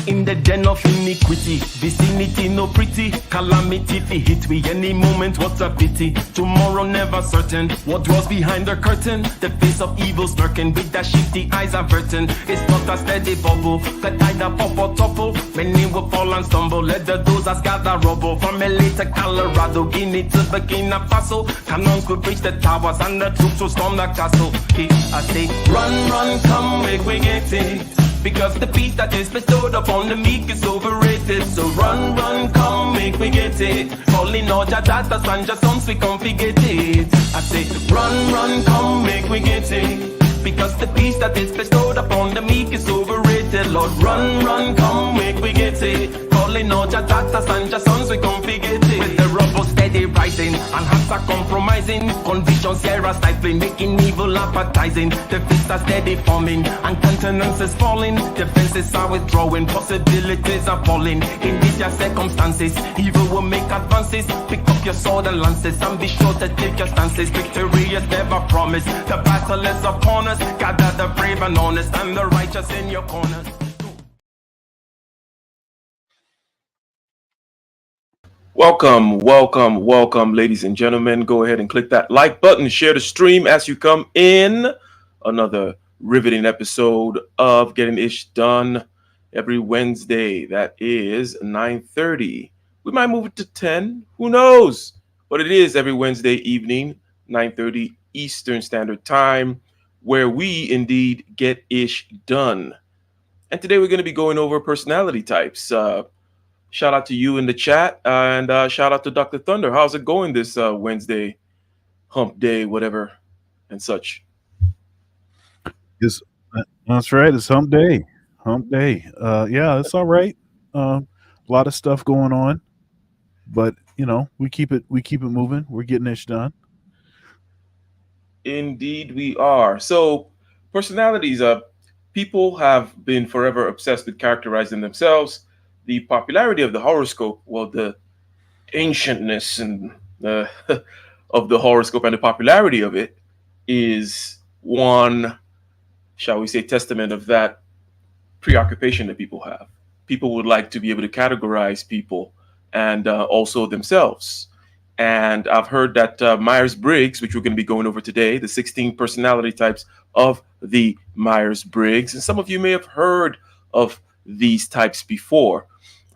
In the den of iniquity, vicinity no pretty, calamity fi hit we any moment, what a pity. Tomorrow never certain, what dwells behind the curtain, the face of evil lurking with the shifty eyes averting. It's not a steady bubble, that either pop or topple, many will fall and stumble, let the dozers gather rubble. From LA to Colorado, Guinea to Burkina Faso, cannon could reach the towers and the troops will storm the castle. I say, run, come, make we get it. Because the peace that is bestowed upon the meek is overrated. So run, come, make me get it. Calling all your daughters and your sons, we come forget it. I say, run, come, make me get it. Because the peace that is bestowed upon the meek is overrated. Lord, run, come, make me get it. Calling all your daughters and your sons, we come forget it. With the rubble steady rising, and hearts are compromising. Conditions here are stifling, making evil appetizing. The fists are steady forming, and countenance is falling. Defenses are withdrawing, possibilities are falling. In these your circumstances, evil will make advances. Pick up your sword and lances, and be sure to take your stances. Victory is never promised, the battle is upon us. Gather the brave and honest, and the righteous in your corners. Welcome, ladies and gentlemen. Go ahead and click that like button. Share the stream as you come in. Another riveting episode of Getting Ish Done every Wednesday. That is 9:30. We might move it to 10. Who knows? But it is every Wednesday evening, 9:30 Eastern Standard Time, where we indeed get ish done. And today we're going to be going over personality types. Shout out to you in the chat, and shout out to Dr. Thunder. How's it going this Wednesday, hump day, whatever, and such? That's right. It's hump day. Yeah, it's all right. A lot of stuff going on, but we keep it moving. We're getting this done. Indeed, we are. So, personalities. People have been forever obsessed with characterizing themselves. The popularity of the horoscope, well, the ancientness and of the horoscope and the popularity of it is one, shall we say, testament of that preoccupation that people have. People would like to be able to categorize people and also themselves. And I've heard that Myers-Briggs, which we're going to be going over today, the 16 personality types of the Myers-Briggs, and some of you may have heard of these types before.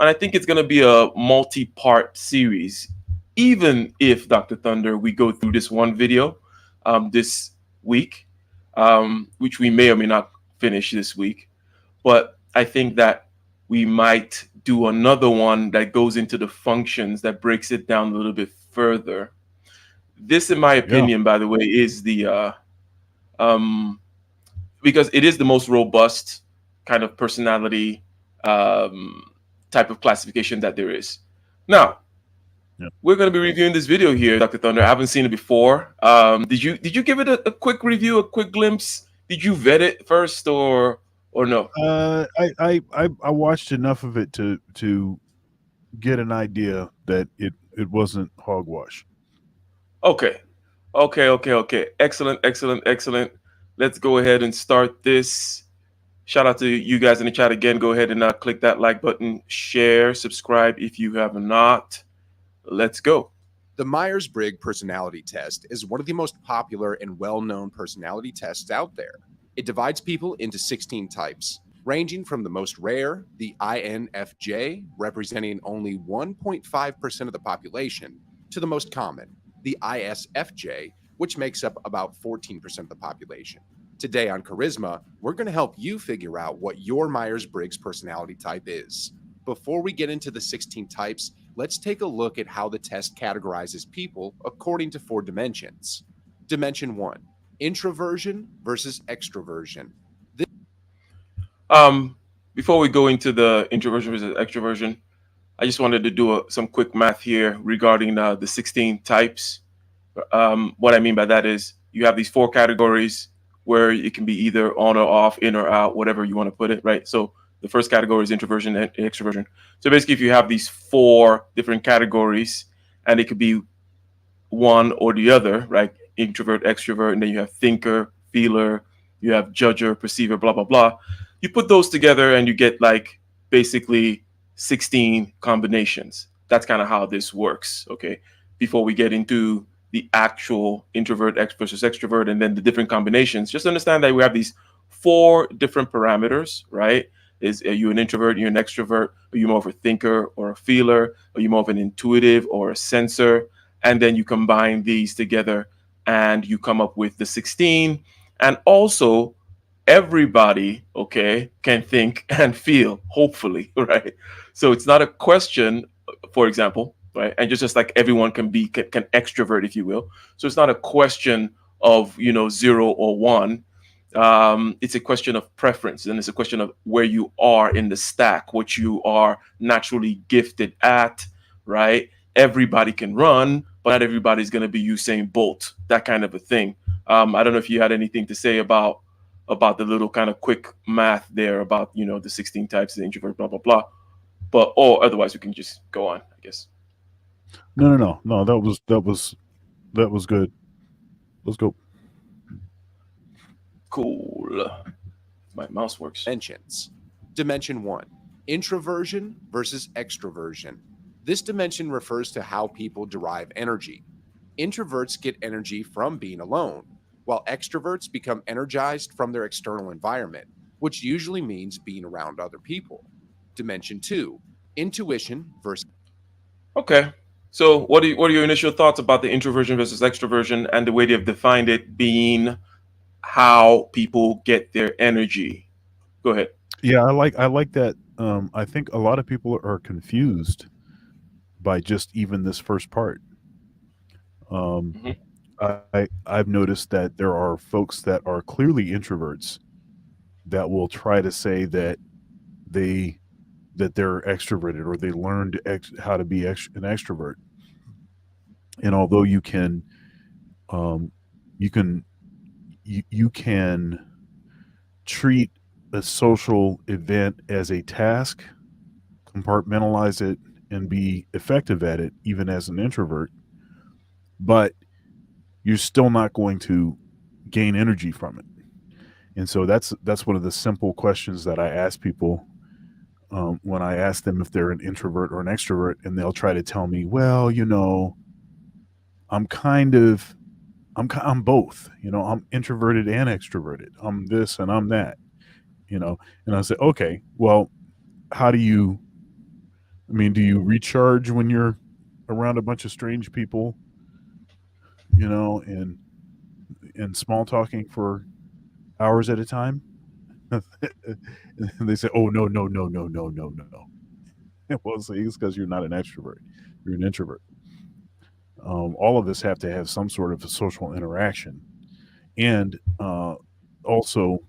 And I think it's going to be a multi-part series, even if, Dr. Thunder, we go through this one video this week, which we may or may not finish this week. But I think that we might do another one that goes into the functions, that breaks it down a little bit further. This, in my opinion, by the way, is the, because it is the most robust kind of personality type of classification that there is. Now, we're going to be reviewing this video here, Dr. Thunder. I haven't seen it before. Did you give it a quick review, a quick glimpse? Did you vet it first, or no? I watched enough of it to get an idea that it wasn't hogwash. Okay. Excellent. Let's go ahead and start this. Shout out to you guys in the chat again. Go ahead and click that like button, share, subscribe if you have not. Let's go. The Myers-Briggs personality test is one of the most popular and well-known personality tests out there. It divides people into 16 types, ranging from the most rare, the INFJ, representing only 1.5% of the population, to the most common, the ISFJ, which makes up about 14% of the population. Today on Charisma, we're going to help you figure out what your Myers-Briggs personality type is. Before we get into the 16 types, let's take a look at how the test categorizes people according to 4 dimensions. Dimension 1, introversion versus extroversion. Um, Before we go into the introversion versus extroversion, I just wanted to do some quick math here regarding the 16 types. What I mean by that is you have these 4 categories where it can be either on or off, in or out, whatever you want to put it, right? So the first category is introversion and extroversion. So basically, if you have these 4 different categories, and it could be one or the other, right? Introvert, extrovert, and then you have thinker, feeler, you have judger, perceiver, blah, blah, blah. You put those together and you get like basically 16 combinations. That's kind of how this works, okay? Before we get into the actual introvert versus extrovert and then the different combinations, just understand that we have these 4 different parameters, right? Are you an introvert? Are you an extrovert? Are you more of a thinker or a feeler? Are you more of an intuitive or a sensor? And then you combine these together and you come up with the 16. And also, everybody, okay, can think and feel, hopefully, right? So it's not a question, for example, right? And just like everyone can extrovert, if you will. So it's not a question of, 0 or 1. It's a question of preference, and it's a question of where you are in the stack, what you are naturally gifted at, right? Everybody can run, but not everybody's going to be Usain Bolt, that kind of a thing. I don't know if you had anything to say about the little kind of quick math there about the 16 types of introvert, blah blah blah. But or otherwise, we can just go on, I guess. No. That was good. Let's go. Cool. My mouse works. Dimensions. Dimension 1, introversion versus extroversion. This dimension refers to how people derive energy. Introverts get energy from being alone, while extroverts become energized from their external environment, which usually means being around other people. Dimension 2, intuition versus. Okay. So what are your initial thoughts about the introversion versus extroversion and the way they've defined it being how people get their energy? Go ahead. Yeah, I like that. I think a lot of people are confused by just even this first part. Um, Mhm. I've noticed that there are folks that are clearly introverts that will try to say they that they're extroverted or they learned how to be an extrovert. And although um, you can you can treat a social event as a task, compartmentalize it, and be effective at it, even as an introvert, but you're still not going to gain energy from it. And so that's one of the simple questions that I ask people when I ask them if they're an introvert or an extrovert, and they'll try to tell me, well, I'm kind of I'm both. I'm introverted and extroverted. I'm this and I'm that. And I say, okay, well, how do you? I mean, do you recharge when you're around a bunch of strange people? And small talking for hours at a time? And they say, oh, no, no, no, no, no, no, no. Well, see, it's because you're not an extrovert. You're an introvert. All of us have to have some sort of a social interaction. And also,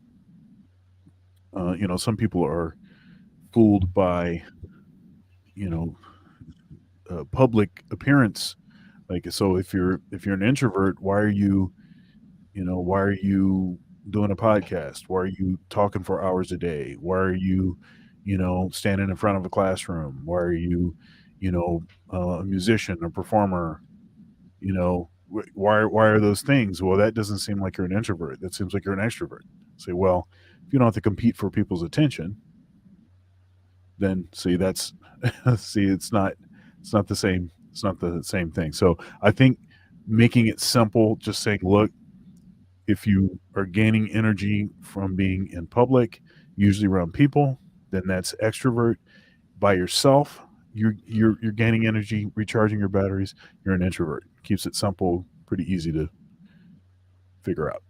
some people are fooled by, you know, public appearance. Like, so if you're an introvert, why are you doing a podcast? Why are you talking for hours a day? Why are you, standing in front of a classroom? Why are you, a musician, a performer? Why are those things? Well, that doesn't seem like you're an introvert. That seems like you're an extrovert. Say, well, if you don't have to compete for people's attention, then see that's see it's not the same. It's not the same thing. So I think making it simple, just saying, look, if you are gaining energy from being in public, usually around people, then that's extrovert. By yourself, you're gaining energy, recharging your batteries. You're an introvert. keeps it simple, pretty easy to figure out.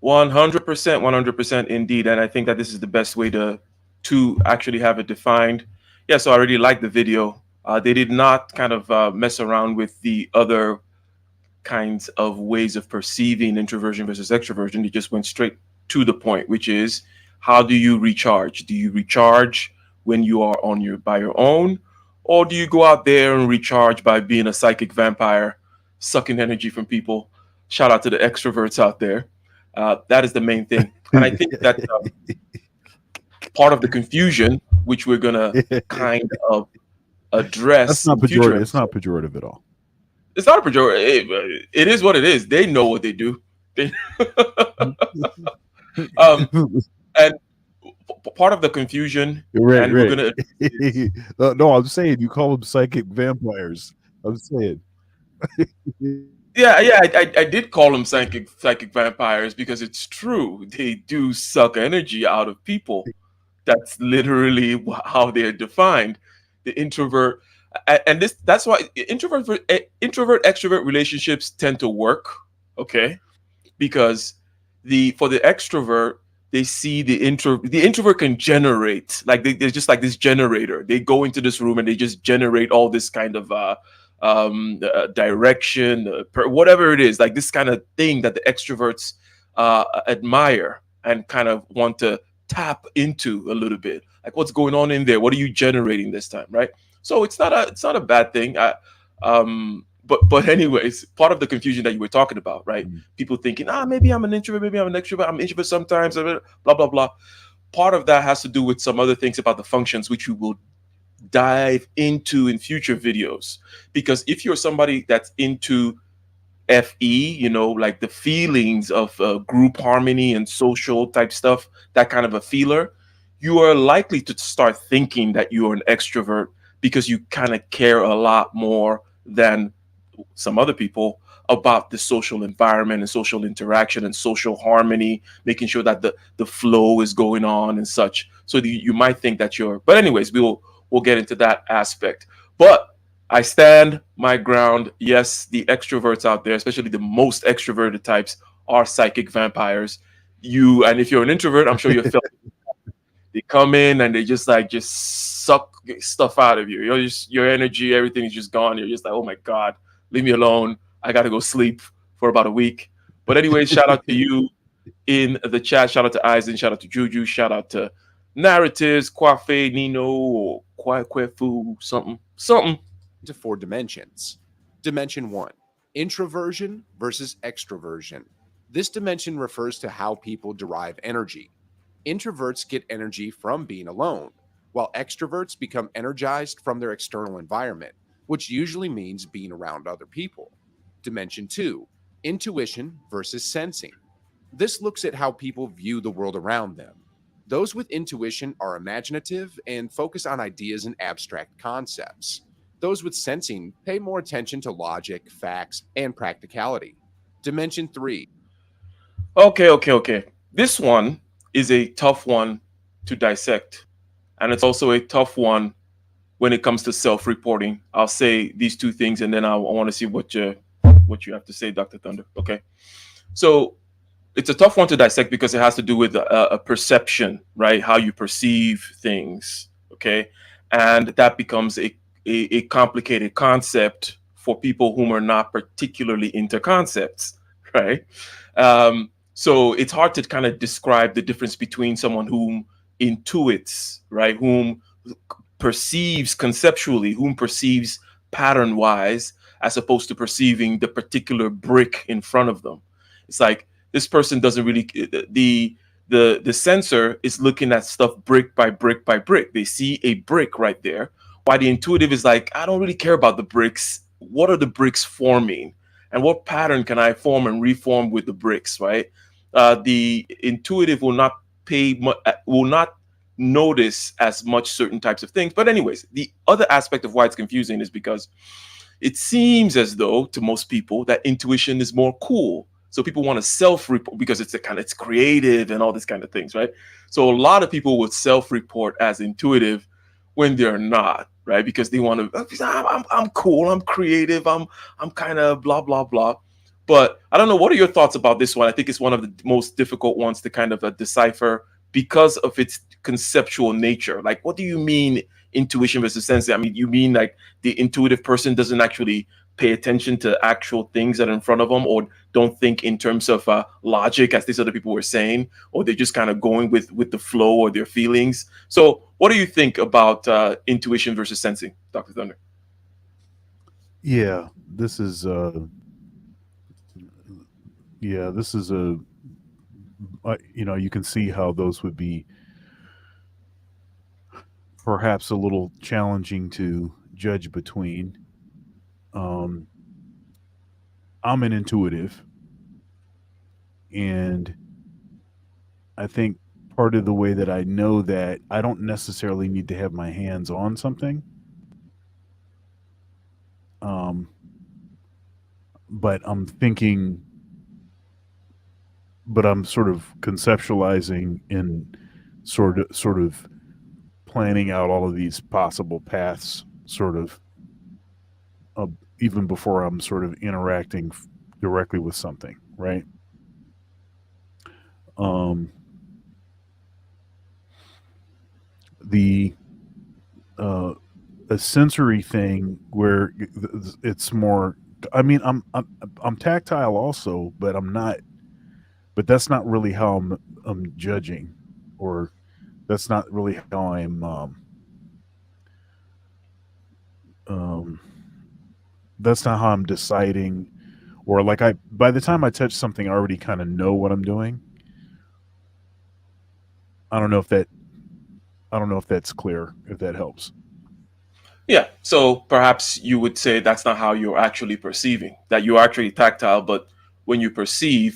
100%, 100% indeed. And I think that this is the best way to actually have it defined. Yeah, so I really like the video. They did not kind of mess around with the other kinds of ways of perceiving introversion versus extroversion. They just went straight to the point, which is how do you recharge? Do you recharge when you are on your by your own, or do you go out there and recharge by being a psychic vampire, sucking energy from people? Shout out to the extroverts out there. That is the main thing, and I think that part of the confusion, which we're gonna kind of That's address not in future pejorative. It's not episodes. pejorative at all. It's not a pejorative. It is what it is. They know what they do. They, um, and part of the confusion, Right, and we're right. gonna. No, I'm saying you call them psychic vampires. I'm saying. Yeah, yeah, I did call them psychic vampires because it's true. They do suck energy out of people. That's literally how they're defined. The introvert, and that's why introvert extrovert relationships tend to work. Okay, because for the extrovert, they see the introvert can generate, like they're just like this generator. They go into this room and they just generate all this kind of direction, whatever it is, like this kind of thing that the extroverts admire and kind of want to tap into a little bit. Like what's going on in there? What are you generating this time, right? So it's not a bad thing. But anyways, part of the confusion that you were talking about, right? People thinking, maybe I'm an introvert, maybe I'm an extrovert, I'm an introvert sometimes, blah blah blah. Part of that has to do with some other things about the functions, which we will dive into in future videos. Because if you're somebody that's into FE, like the feelings of group harmony and social type stuff, that kind of a feeler, you are likely to start thinking that you are an extrovert because you kind of care a lot more than some other people about the social environment and social interaction and social harmony, making sure that the flow is going on and such. So you might think that but anyways, we'll get into that aspect. But I stand my ground. Yes, the extroverts out there, especially the most extroverted types, are psychic vampires. And if you're an introvert, I'm sure you felt they come in and they just suck stuff out of you. Your energy, everything is just gone. You're just like, oh my God, leave me alone. I got to go sleep for about a week. But anyways, shout out to you in the chat. Shout out to Eisen. Shout out to Juju. Shout out to Narratives, Kwafe, Nino, or Kwafu, something. To 4 dimensions. Dimension 1, introversion versus extroversion. This dimension refers to how people derive energy. Introverts get energy from being alone, while extroverts become energized from their external environment, which usually means being around other people. Dimension 2, intuition versus sensing. This looks at how people view the world around them. Those with intuition are imaginative and focus on ideas and abstract concepts. Those with sensing pay more attention to logic, facts, and practicality. Dimension 3. Okay. This one is a tough one to dissect. And it's also a tough one when it comes to self-reporting. I'll say these two things and then I want to see what you have to say, Dr. Thunder. Okay. So it's a tough one to dissect because it has to do with a perception, right? How you perceive things. Okay. And that becomes a complicated concept for people whom are not particularly into concepts, right? So it's hard to kind of describe the difference between someone whom intuits, right? Whom perceives conceptually, whom perceives pattern wise, as opposed to perceiving the particular brick in front of them. It's like this person doesn't really, the sensor is looking at stuff brick by brick by brick. They see a brick right there. Why the intuitive is like, I don't really care about the bricks. What are the bricks forming? And what pattern can I form and reform with the bricks, right? The intuitive will not will not notice as much certain types of things. But anyways, the other aspect of why it's confusing is because it seems as though to most people that intuition is more cool. So people want to self-report because it's creative and all this kind of things, right? So a lot of people would self-report as intuitive when they're not. right? Because they want to, I'm cool, I'm creative, I'm kind of blah blah blah. But I don't know. What are your thoughts about this one? I think it's one of the most difficult ones to kind of decipher because of its conceptual nature. Like, what do you mean intuition versus sensing? I mean, you mean like the intuitive person doesn't actually pay attention to actual things that are in front of them, or don't think in terms of logic, as these other people were saying, or they're just kind of going with the flow or their feelings. So, what do you think about intuition versus sensing, Dr. Thunder? Yeah, this is yeah, this is a you know, you can see how those would be perhaps a little challenging to judge between. Um, I'm an intuitive, and I think part of the way that I know that I don't necessarily need to have my hands on something, um, but I'm thinking, but I'm sort of conceptualizing and sort of planning out all of these possible paths, sort of uh, even before I'm sort of interacting directly with something, right? Um, the uh, a sensory thing where it's more. I mean, I'm tactile also, but I'm not. But that's not really how I'm judging, or that's not really how um, that's not how I'm deciding, or like I by the time I touch something, I already kind of know what I'm doing. I don't know if that I don't know if that's clear, if that helps. Yeah. So perhaps you would say that's not how you're actually perceiving, that you're actually tactile, but when you perceive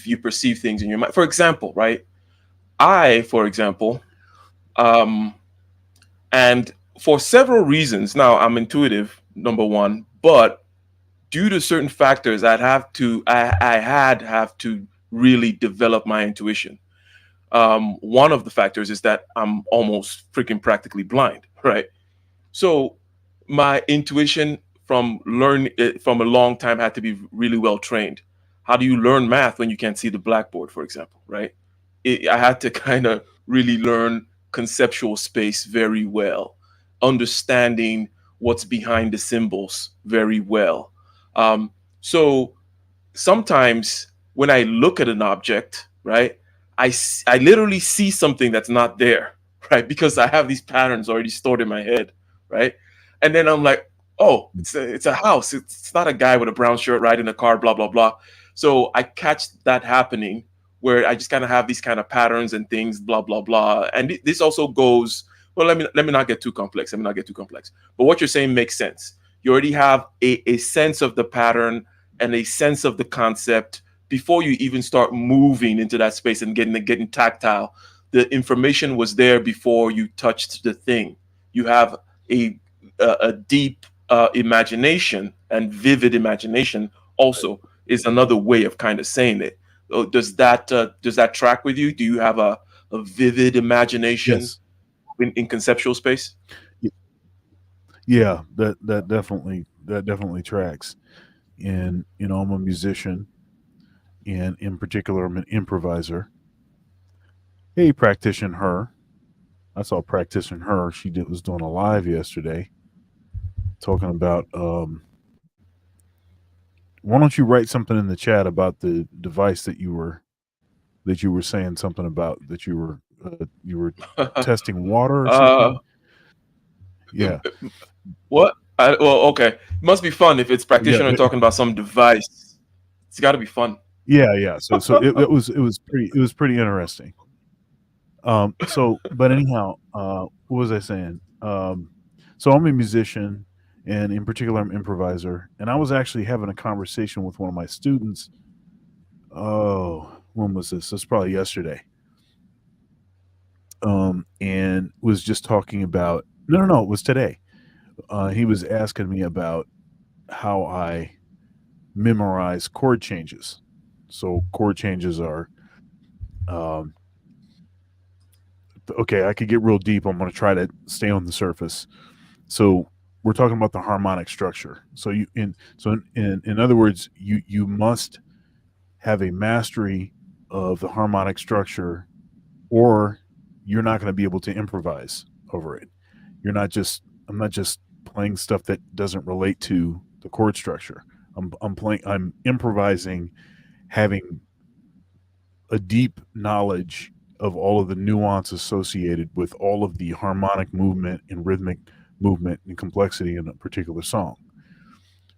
things in your mind. For example, right? For example, um, and for several reasons, now I'm intuitive, number one, but due to certain factors, I had have to really develop my intuition. One of the factors is that I'm almost freaking practically blind, right? So my intuition from a long time had to be really well trained. How do you learn math when you can't see the blackboard, for example, right? I had to kind of really learn conceptual space very well, understanding what's behind the symbols very well. So sometimes when I look at an object, right, I literally see something that's not there, right, because I have these patterns already stored in my head, right, and then I'm like, oh, it's a house. It's not a guy with a brown shirt riding a car, blah blah blah. So I catch that happening where I just kind of have these kind of patterns and things, blah blah blah. And this also goes. Well, let me not get too complex. Let me not get too complex. But what you're saying makes sense. You already have a sense of the pattern and a sense of the concept before you even start moving into that space and getting tactile. The information was there before you touched the thing. You have a a deep imagination, and vivid imagination also is another way of kind of saying it. Does that track with you? Do you have a vivid imagination Yes. in conceptual space? Y- Yeah, that definitely tracks. And you know, I'm a musician, and in particular, I'm an improviser. Hey, practitioner her. I saw practitioner her. She was doing a live yesterday, talking about. Why don't you write something in the chat about the device that you were saying something about, that you were testing water or uh, something? Yeah, what? Well, okay. It must be fun if it's yeah, practitioner talking about some device. It's got to be fun. yeah. So it was pretty interesting. But anyhow, what was I saying? So I'm a musician, and in particular, I'm an improviser. And I was actually having a conversation with one of my students. Oh, when was this? It's probably yesterday. And was just talking about, no, it was today. He was asking me about how I memorize chord changes. So chord changes are, um, okay, I could get real deep. I'm going to try to stay on the surface. So we're talking about the harmonic structure. So in other words, you must have a mastery of the harmonic structure, or you're not going to be able to improvise over it. You're not just I'm not just playing stuff that doesn't relate to the chord structure. I'm improvising, having a deep knowledge of all of the nuance associated with all of the harmonic movement and rhythmic movement and complexity in a particular song,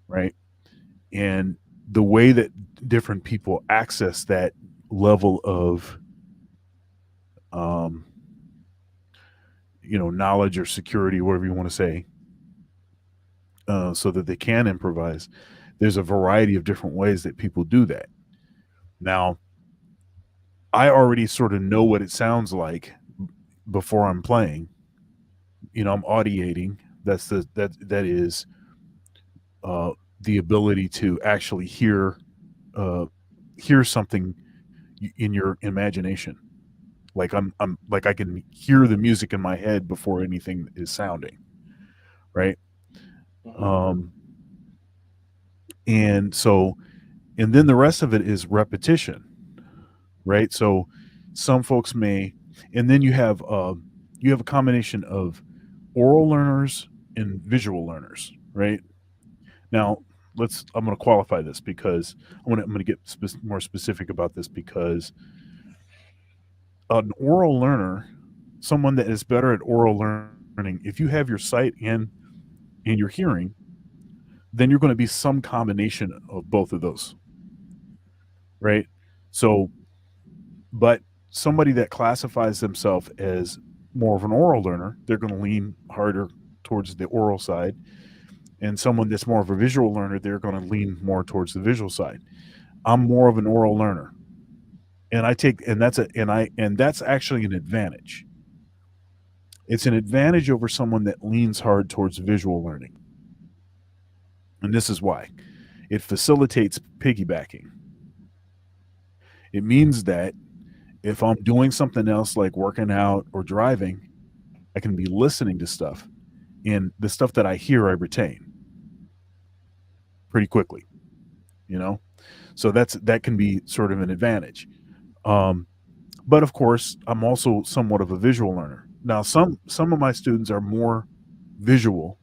right? And the way that different people access that level of um, knowledge or security, whatever you want to say, so that they can improvise. There's a variety of different ways that people do that. Now, I already sort of know what it sounds like before I'm playing. I'm audiating. That is uh, the ability to actually hear something in your imagination. Like I'm like I can hear the music in my head before anything is sounding, right? Um, and so, and then the rest of it is repetition, right? So, some folks may, and then you have a combination of oral learners and visual learners, right? Now, I'm going to qualify this because I'm going to get more specific about this, because an oral learner, someone that is better at oral learning, if you have your sight and your hearing, then you're going to be some combination of both of those, right? So, but somebody that classifies themselves as more of an oral learner, they're going to lean harder towards the oral side. And someone that's more of a visual learner, they're going to lean more towards the visual side. I'm more of an oral learner. And that's actually an advantage. It's an advantage over someone that leans hard towards visual learning. And this is why. It facilitates piggybacking. It means that if I'm doing something else like working out or driving, I can be listening to stuff, and the stuff that I hear I retain pretty quickly, so that can be sort of an advantage. But of course, I'm also somewhat of a visual learner. Now, some of my students are more visual,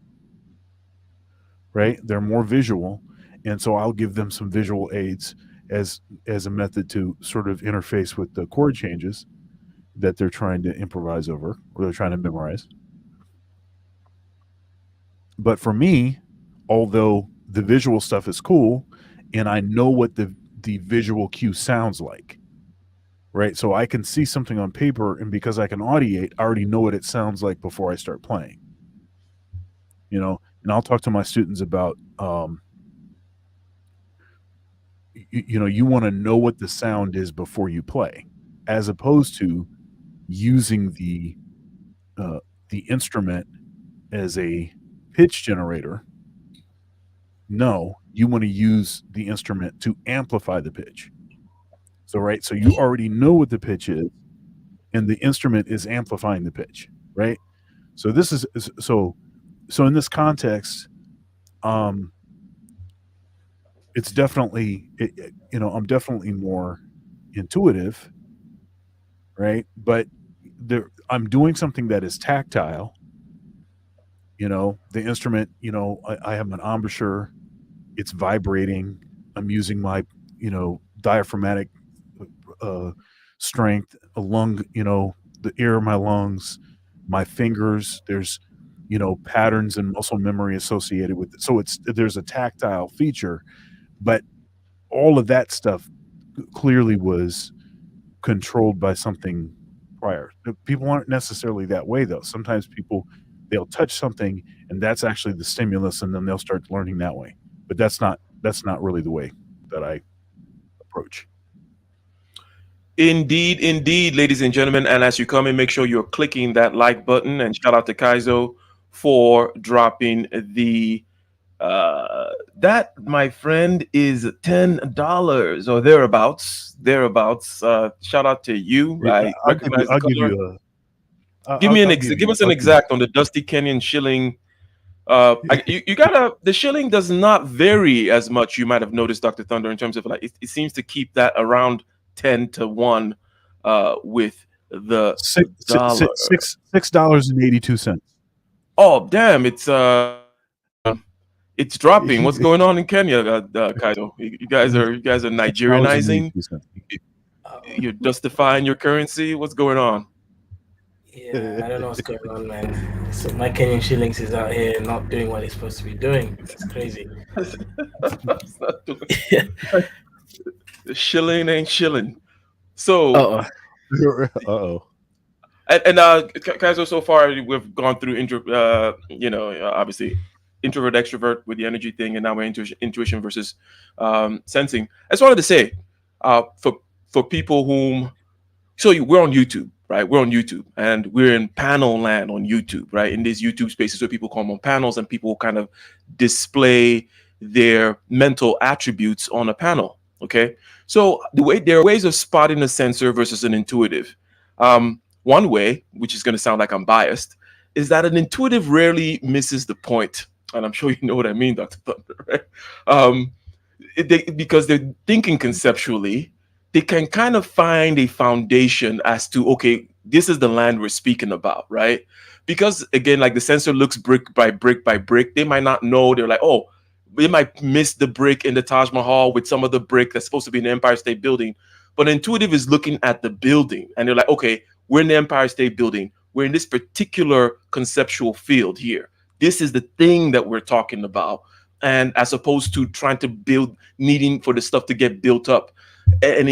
right? They're more visual, and so I'll give them some visual aids as a method to sort of interface with the chord changes that they're trying to improvise over, or they're trying to memorize. But for me, although the visual stuff is cool, and I know what the visual cue sounds like, right? So I can see something on paper, and because I can audiate, I already know what it sounds like before I start playing. And I'll talk to my students about, you want to know what the sound is before you play, as opposed to using the instrument as a pitch generator. No, you want to use the instrument to amplify the pitch. So, right, so you already know what the pitch is, and the instrument is amplifying the pitch, right? So this is so in this context, it's definitely I'm definitely more intuitive, right? But I'm doing something that is tactile. The instrument, I have an embouchure, it's vibrating. I'm using my diaphragmatic strength, a lung, the air of my lungs, my fingers. There's patterns and muscle memory associated with it. So there's a tactile feature, but all of that stuff clearly was controlled by something prior. People aren't necessarily that way, though. Sometimes they'll touch something, and that's actually the stimulus, and then they'll start learning that way. But that's not really the way that I approach. Indeed, ladies and gentlemen. And as you come in, make sure you're clicking that like button. And shout out to Kaizo for dropping the that, my friend, is $10 or thereabouts. Shout out to you. Yeah, I recognize the color. I'll Give me give give us an I'll give you exact on the Dusty Kenyon shilling You gotta, the shilling does not vary as much. You might have noticed, Dr. Thunder, in terms of like it seems to keep that around 10 to 1 with the Six dollar. $6 and 82 cents. Oh damn, it's dropping. What's going on in Kenya, Kaido? You guys are Nigerianizing. $6.82. You're justifying your currency. What's going on? Yeah, I don't know what's going on, man. So my Kenyan shillings is out here not doing what it's supposed to be doing. It's crazy. It's not doing- the shilling ain't shilling. So Oh, Uh-oh. Kaizo, so far we've gone through obviously introvert extrovert with the energy thing, and now we're intuition versus sensing. I just wanted to say, for people whom, we're on YouTube, right? We're on YouTube, and we're in panel land on YouTube, right? In these YouTube spaces where people come on panels and people kind of display their mental attributes on a panel. Okay, so there are ways of spotting a sensor versus an intuitive. One way, which is going to sound like I'm biased, is that an intuitive rarely misses the point, and I'm sure you know what I mean, Dr. Thunder, right? Because they're thinking conceptually, they can kind of find a foundation as to, okay, this is the land we're speaking about, right? Because again, like the sensor looks brick by brick by brick, they might not know. They're like, oh, they might miss the brick in the Taj Mahal with some of the brick that's supposed to be in the Empire State Building. But intuitive is looking at the building, and they're like, okay, we're in the Empire State Building. We're in this particular conceptual field here. This is the thing that we're talking about. And as opposed to trying to build, needing for the stuff to get built up, and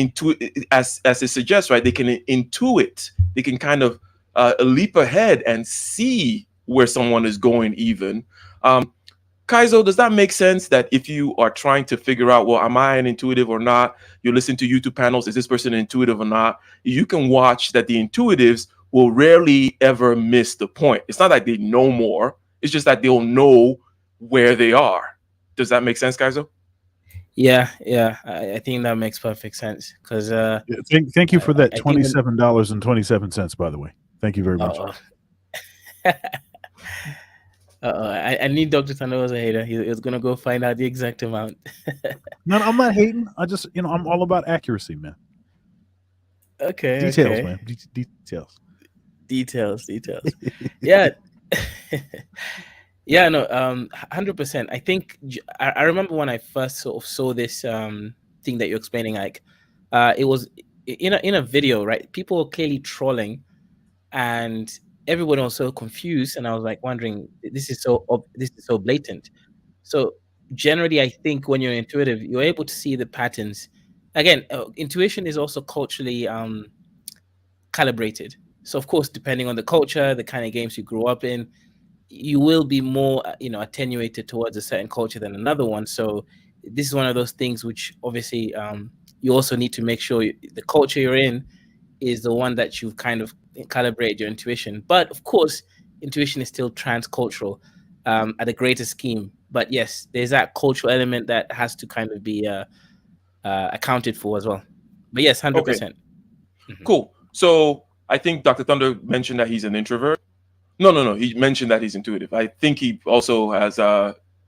as it suggests, right? They can intuit. They can kind of leap ahead and see where someone is going. Even Kaizo, does that make sense? That if you are trying to figure out, well, am I an intuitive or not? You listen to YouTube panels. Is this person intuitive or not? You can watch that the intuitives will rarely ever miss the point. It's not like they know more. It's just that they'll know where they are. Does that make sense, Kaizo? yeah. I think that makes perfect sense because Thank you for that I think $27.27, by the way. Thank you very much. I need Dr. Thunder was a hater. He was gonna go find out the exact amount. No, I'm not hating. I just, I'm all about accuracy, man. Okay. Details, okay. man. Details. Details. Yeah. Yeah, no, 100%. I think I remember when I first sort of saw this thing that you're explaining, like, it was in a video, right? People were clearly trolling, and everyone was so confused, and I was like wondering, this is so blatant. So generally, I think when you're intuitive, you're able to see the patterns. Again, intuition is also culturally calibrated. So of course, depending on the culture, the kind of games you grew up in, you will be more attenuated towards a certain culture than another one. So this is one of those things which obviously you also need to make sure the culture you're in is the one that you've kind of calibrated your intuition. But of course, intuition is still transcultural at a greater scheme. But yes, there's that cultural element that has to kind of be accounted for as well. But yes, 100%. Okay. Cool. So I think Dr. Thunder mentioned that he's an introvert. No. He mentioned that he's intuitive. I think he also has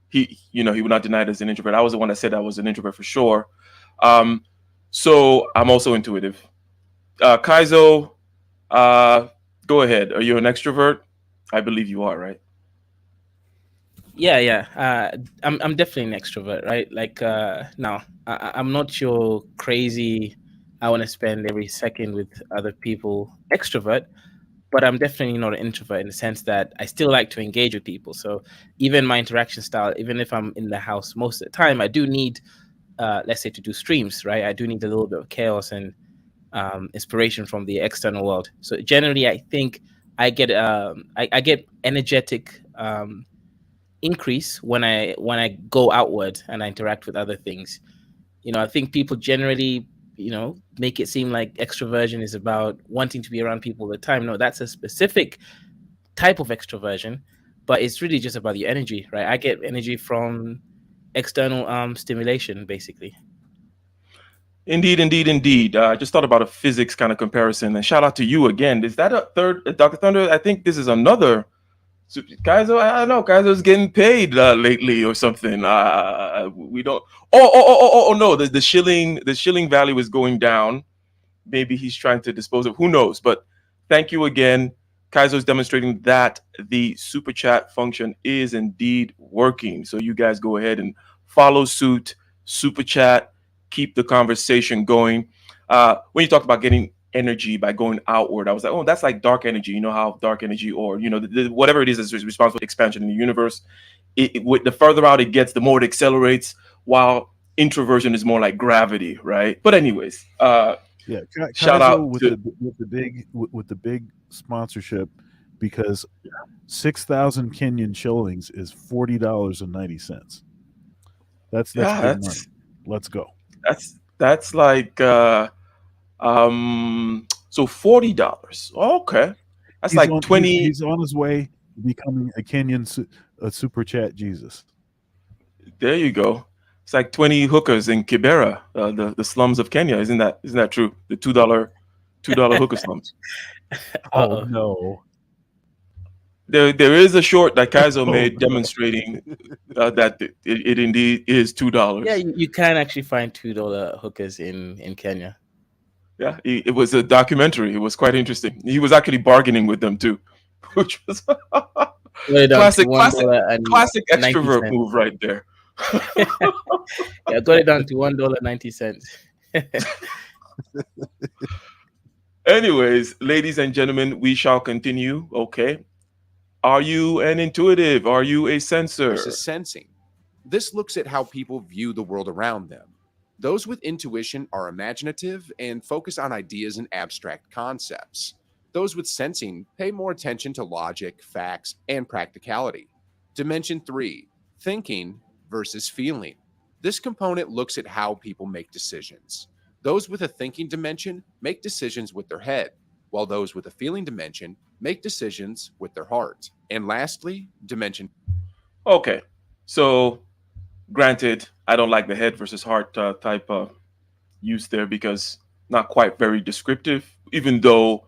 he would not deny it as an introvert. I was the one that said I was an introvert for sure. So I'm also intuitive. Kaizo, go ahead. Are you an extrovert? I believe you are, right? Yeah. I'm definitely an extrovert, right? Like, no, I'm not your crazy, I want to spend every second with other people extrovert, but I'm definitely not an introvert in the sense that I still like to engage with people. So even my interaction style, even if I'm in the house most of the time, I do need, let's say, to do streams, right? I do need a little bit of chaos and inspiration from the external world. So generally, I think I get I get energetic increase when I go outward and I interact with other things. I think people generally, make it seem like extroversion is about wanting to be around people all the time. No, that's a specific type of extroversion, but it's really just about your energy, right? I get energy from external stimulation, basically. Indeed. I just thought about a physics kind of comparison, and shout out to you again. Is that a third, Dr. Thunder? I think this is another So, Kaizo, I don't know. Kaizo's getting paid lately or something. We don't. Oh, no. The shilling value is going down. Maybe he's trying to dispose of. Who knows? But thank you again. Kaizo is demonstrating that the super chat function is indeed working. So you guys go ahead and follow suit, super chat, keep the conversation going. When you talk about getting energy by going outward, I was like, oh, that's like dark energy. You know how dark energy, or whatever it is responsible for expansion in the universe. With the further out it gets, the more it accelerates. While introversion is more like gravity, right? But anyways, Yeah, shout Kaizo out with to the big sponsorship, because 6,000 Kenyan shillings is $40.90. That's yeah, big money. Let's go. that's like so $40. Okay. That's He's like on 20. he's on his way to becoming a Kenyan super chat Jesus. There you go. It's like 20 hookers in Kibera, the slums of Kenya. Isn't that true? The $2 hooker slums. Oh Uh-oh. no. There is a short that Kaizo Oh made no. demonstrating that it indeed is Yeah, $2. you can actually find $2 hookers in Kenya. Yeah, it was a documentary. It was quite interesting. He was actually bargaining with them too, which was Got it down to classic, one classic, dollar and classic ninety extrovert cents. move right there. Yeah, got it down to $1.90. Anyways, ladies and gentlemen, we shall continue. Okay. Are you an intuitive? Are you a Versus sensor? sensing. This looks at how people view the world around them. Those with intuition are imaginative and focus on ideas and abstract concepts. Those with sensing pay more attention to logic, facts, and practicality. Dimension 3, thinking versus feeling. This component looks at how people make decisions. Those with a thinking dimension make decisions with their head, while those with a feeling dimension make decisions with their heart. And lastly, dimension. Okay. So, granted, I don't like the head versus heart type use there because not quite very descriptive, even though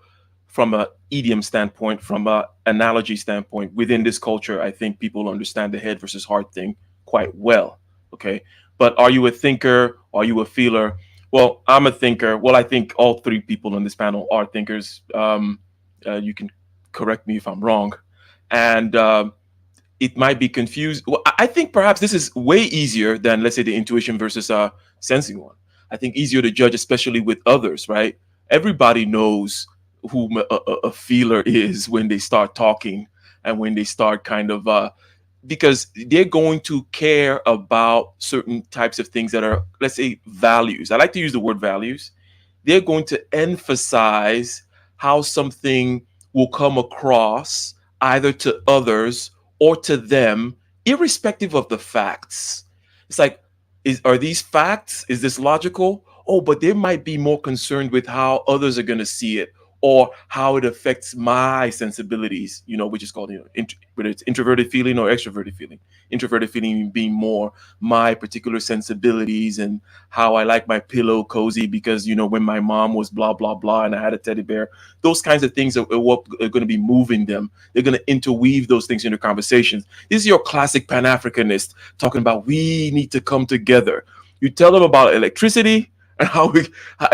from a idiom standpoint, from a analogy standpoint, within this culture, I think people understand the head versus heart thing quite well. Okay. But are you a thinker? Are you a feeler? Well, I'm a thinker. Well, I think all three people on this panel are thinkers. You can correct me if I'm wrong. And it might be confused. Well, I think perhaps this is way easier than, let's say, the intuition versus sensing one. I think easier to judge, especially with others, right? Everybody knows who a feeler is when they start talking and when they start kind of because they're going to care about certain types of things that are, let's say, values. I like to use the word values. They're going to emphasize how something will come across either to others or to them, irrespective of the facts. It's like, are these facts? Is this logical? Oh, but they might be more concerned with how others are going to see it or how it affects my sensibilities, which is called, whether it's introverted feeling or extroverted feeling. Introverted feeling being more my particular sensibilities and how I like my pillow cozy because, when my mom was blah, blah, blah, and I had a teddy bear, those kinds of things are what are going to be moving them. They're going to interweave those things into conversations. This is your classic Pan Africanist talking about we need to come together. You tell them about electricity and how we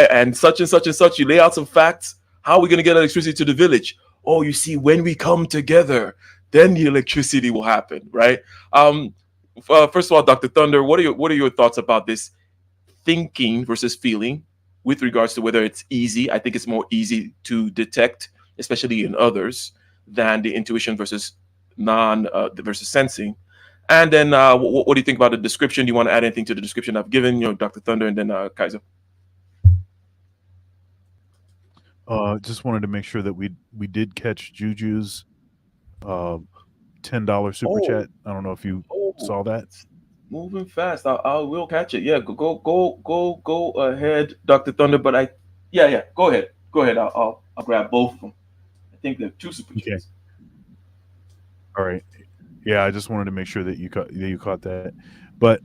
and such and such and such. You lay out some facts. How are we going to get electricity to the village? Oh, you see, when we come together, then the electricity will happen, right? First of all, Dr. Thunder, what are your thoughts about this thinking versus feeling with regards to whether it's easy? I think it's more easy to detect, especially in others, than the intuition versus non versus sensing. And then, what do you think about the description? Do you want to add anything to the description I've given, Dr. Thunder, and then Kaiser? Just wanted to make sure that we did catch Juju's uh, $10 super Oh, chat. I don't know if you oh, saw that. it's moving fast. I will catch it. Yeah, go ahead, Dr. Thunder. But yeah, go ahead, go ahead. I'll grab both of them. I think there are two super Okay. chats. All right. Yeah, I just wanted to make sure that you caught that. But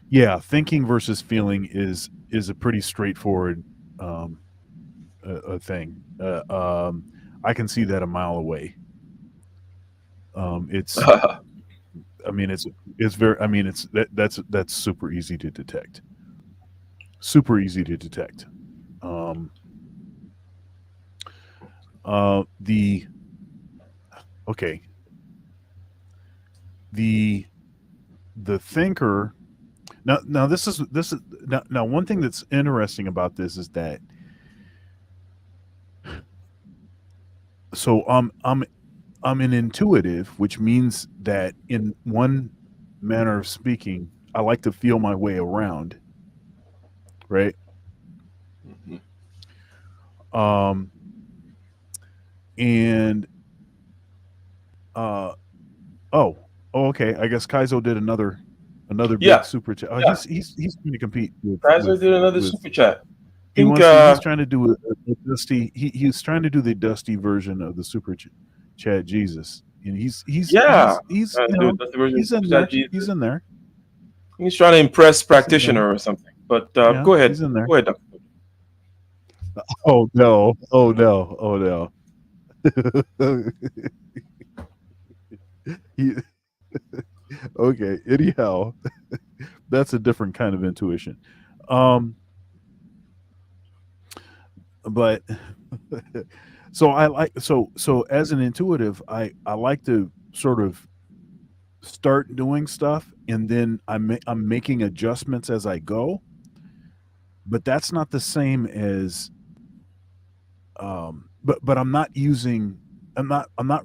yeah, thinking versus feeling is a pretty straightforward um, a thing. I can see that a mile away. It's I mean it's very I mean it's that's super easy to detect. Super easy to detect. Um, the okay the the thinker now this is now one thing that's interesting about this is that so I'm an intuitive, which means that in one manner of speaking, I like to feel my way around, right? Mhm. Um, and uh, oh, oh, okay. I guess Kaizo did another big Yeah, super chat. Oh, yeah. he's going to compete Kaiser did another with super chat. I he think wants to he's trying to do a dusty he's trying to do the dusty version of the chat Jesus, and yeah, he's you do know that's the version of he's super in chat there Jesus. he's in there He's trying to impress he's in there practitioner or something. But yeah go ahead. he's in there. Go ahead, Doctor. Oh no! Oh no! Oh no! He- okay. Anyhow, that's a different kind of intuition. Um, but so I like so as an intuitive, I like to sort of start doing stuff and then I'm making adjustments as I go. But that's not the same as but I'm not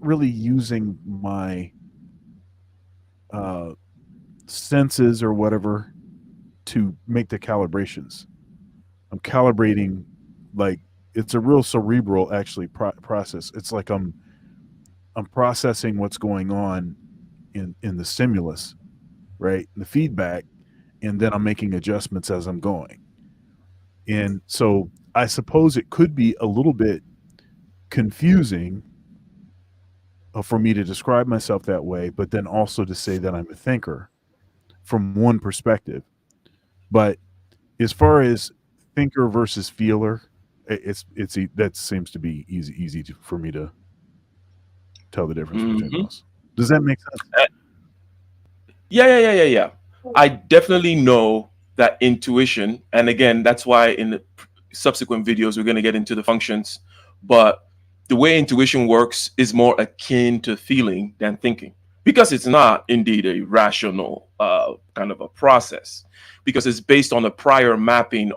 really using my uh senses or whatever to make the calibrations. I'm calibrating like it's a real cerebral actually process. It's like I'm processing what's going on in the stimulus, right? The feedback, and then I'm making adjustments as I'm going. And so I suppose it could be a little bit confusing for me to describe myself that way, but then also to say that I'm a thinker from one perspective. But as far as thinker versus feeler, that seems to be easy for me to tell the difference between Hmm. those. Does that make sense? Yeah. I definitely know that intuition, and again, that's why in the subsequent videos we're going to get into the functions. But the way intuition works is more akin to feeling than thinking, because it's not indeed a rational kind of a process, because it's based on a prior mapping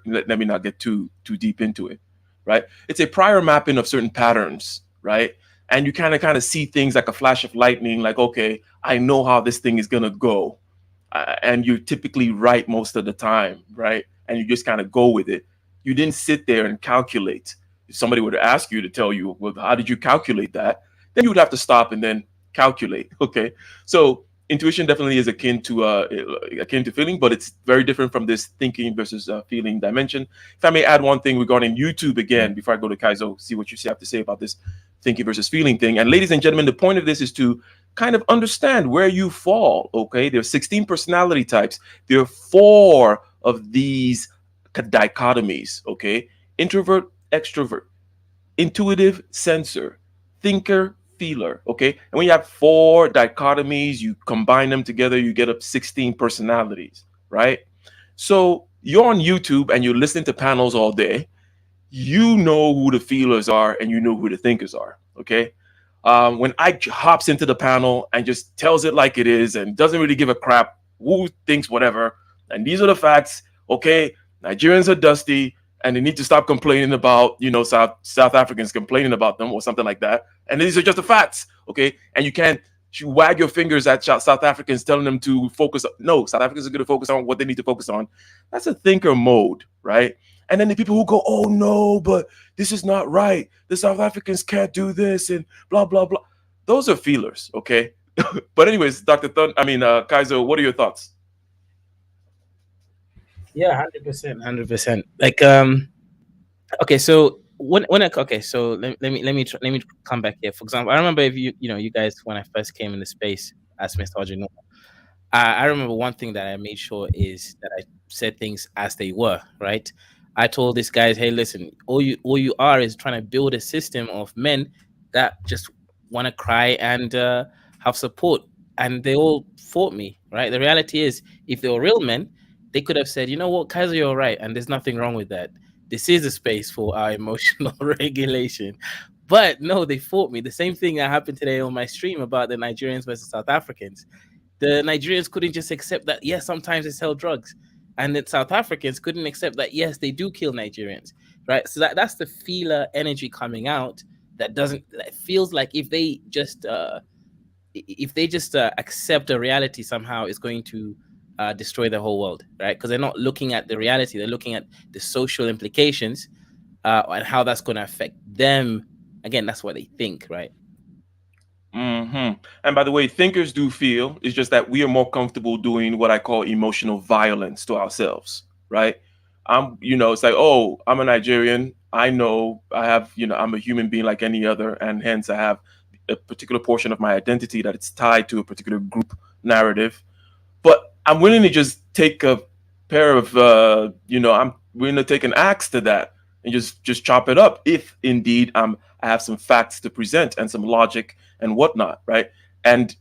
let me not get too deep into it, right? It's a prior mapping of certain patterns, right? And you kind of see things like a flash of lightning, like, okay, I know how this thing is gonna go, and you typically right most of the time, right? And you just kind of go with it. You didn't sit there and calculate. If somebody were to ask you to tell you, well, how did you calculate that? Then you would have to stop and then calculate. Okay, so intuition definitely is akin to feeling, but it's very different from this thinking versus feeling dimension. If I may add one thing regarding YouTube again before I go to Kaizo, see what you have to say about this thinking versus feeling thing. And ladies and gentlemen, the point of this is to kind of understand where you fall. Okay, there's 16 personality types. There are four of these dichotomies. Okay, introvert, extrovert, intuitive, sensor, thinker, feeler. Okay, and when you have four dichotomies, you combine them together, you get up 16 personalities, right? So you're on YouTube and you're listening to panels all day. You know who the feelers are and you know who the thinkers are. Okay. When Ike hops into the panel and just tells it like it is and doesn't really give a crap who thinks whatever, and these are the facts. Okay, Nigerians are dusty and they need to stop complaining about South Africans complaining about them or something like that. And these are just the facts. Okay, and you can't wag your fingers at South Africans telling them to focus. No, South Africans are going to focus on what they need to focus on. That's a thinker mode, right? And then the people who go, oh no, but this is not right. The South Africans can't do this and blah, blah, blah. Those are feelers, okay? But anyways, Kaiser, what are your thoughts? Yeah, 100%, 100%. Like, okay, so okay, so let me come back here. For example, I remember if you guys when I first came into space as Mr. Arjun, I remember one thing that I made sure is that I said things as they were, right? I told these guys, hey, listen, all you are is trying to build a system of men that just want to cry and have support. And they all fought me, right? The reality is, if they were real men, they could have said, you know what, Kaiser, you're right, and there's nothing wrong with that. This is a space for our emotional regulation. But no, they fought me. The same thing that happened today on my stream about the Nigerians versus South Africans. The Nigerians couldn't just accept that, yes, sometimes they sell drugs. And the South Africans couldn't accept that, yes, they do kill Nigerians, right? So that's the feeler energy coming out that doesn't, that feels like if they just accept a reality somehow, it's going to destroy the whole world, right? Because they're not looking at the reality, they're looking at the social implications and how that's going to affect them. Again, that's what they think, right? And by the way, thinkers do feel. It's just that we are more comfortable doing what I call emotional violence to ourselves, right? It's like, oh, I'm a Nigerian. I know I have, I'm a human being like any other, and hence I have a particular portion of my identity that it's tied to a particular group narrative. But I'm willing to just take a pair of, I'm willing to take an axe to that and just chop it up if indeed I have some facts to present and some logic and whatnot, right? And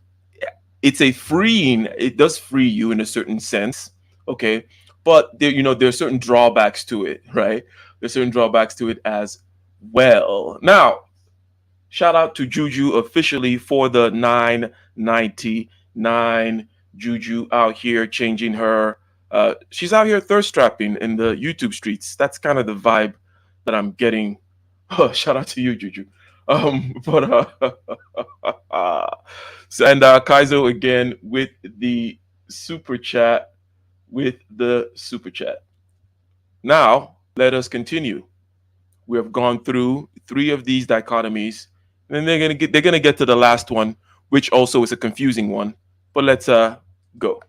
it's a freeing. It does free you in a certain sense, okay? But there are certain drawbacks to it, right? There's certain drawbacks to it as well. Now, shout out to Juju officially for the 999. Juju out here changing her. She's out here thirst trapping in the YouTube streets. That's kind of the vibe that I'm getting. Oh, shout out to you, Juju. But and Kaizo again with the super chat. Now let us continue. We have gone through three of these dichotomies, and they're gonna get to the last one, which also is a confusing one. But let's go.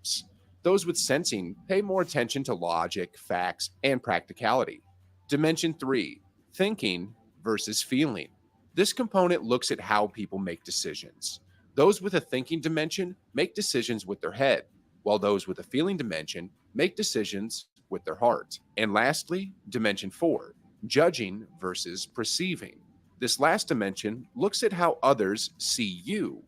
Those with sensing pay more attention to logic, facts, and practicality. Dimension 3, thinking versus feeling. This component looks at how people make decisions. Those with a thinking dimension make decisions with their head, while those with a feeling dimension make decisions with their heart. And lastly, Dimension 4, judging versus perceiving. This last dimension looks at how others see you.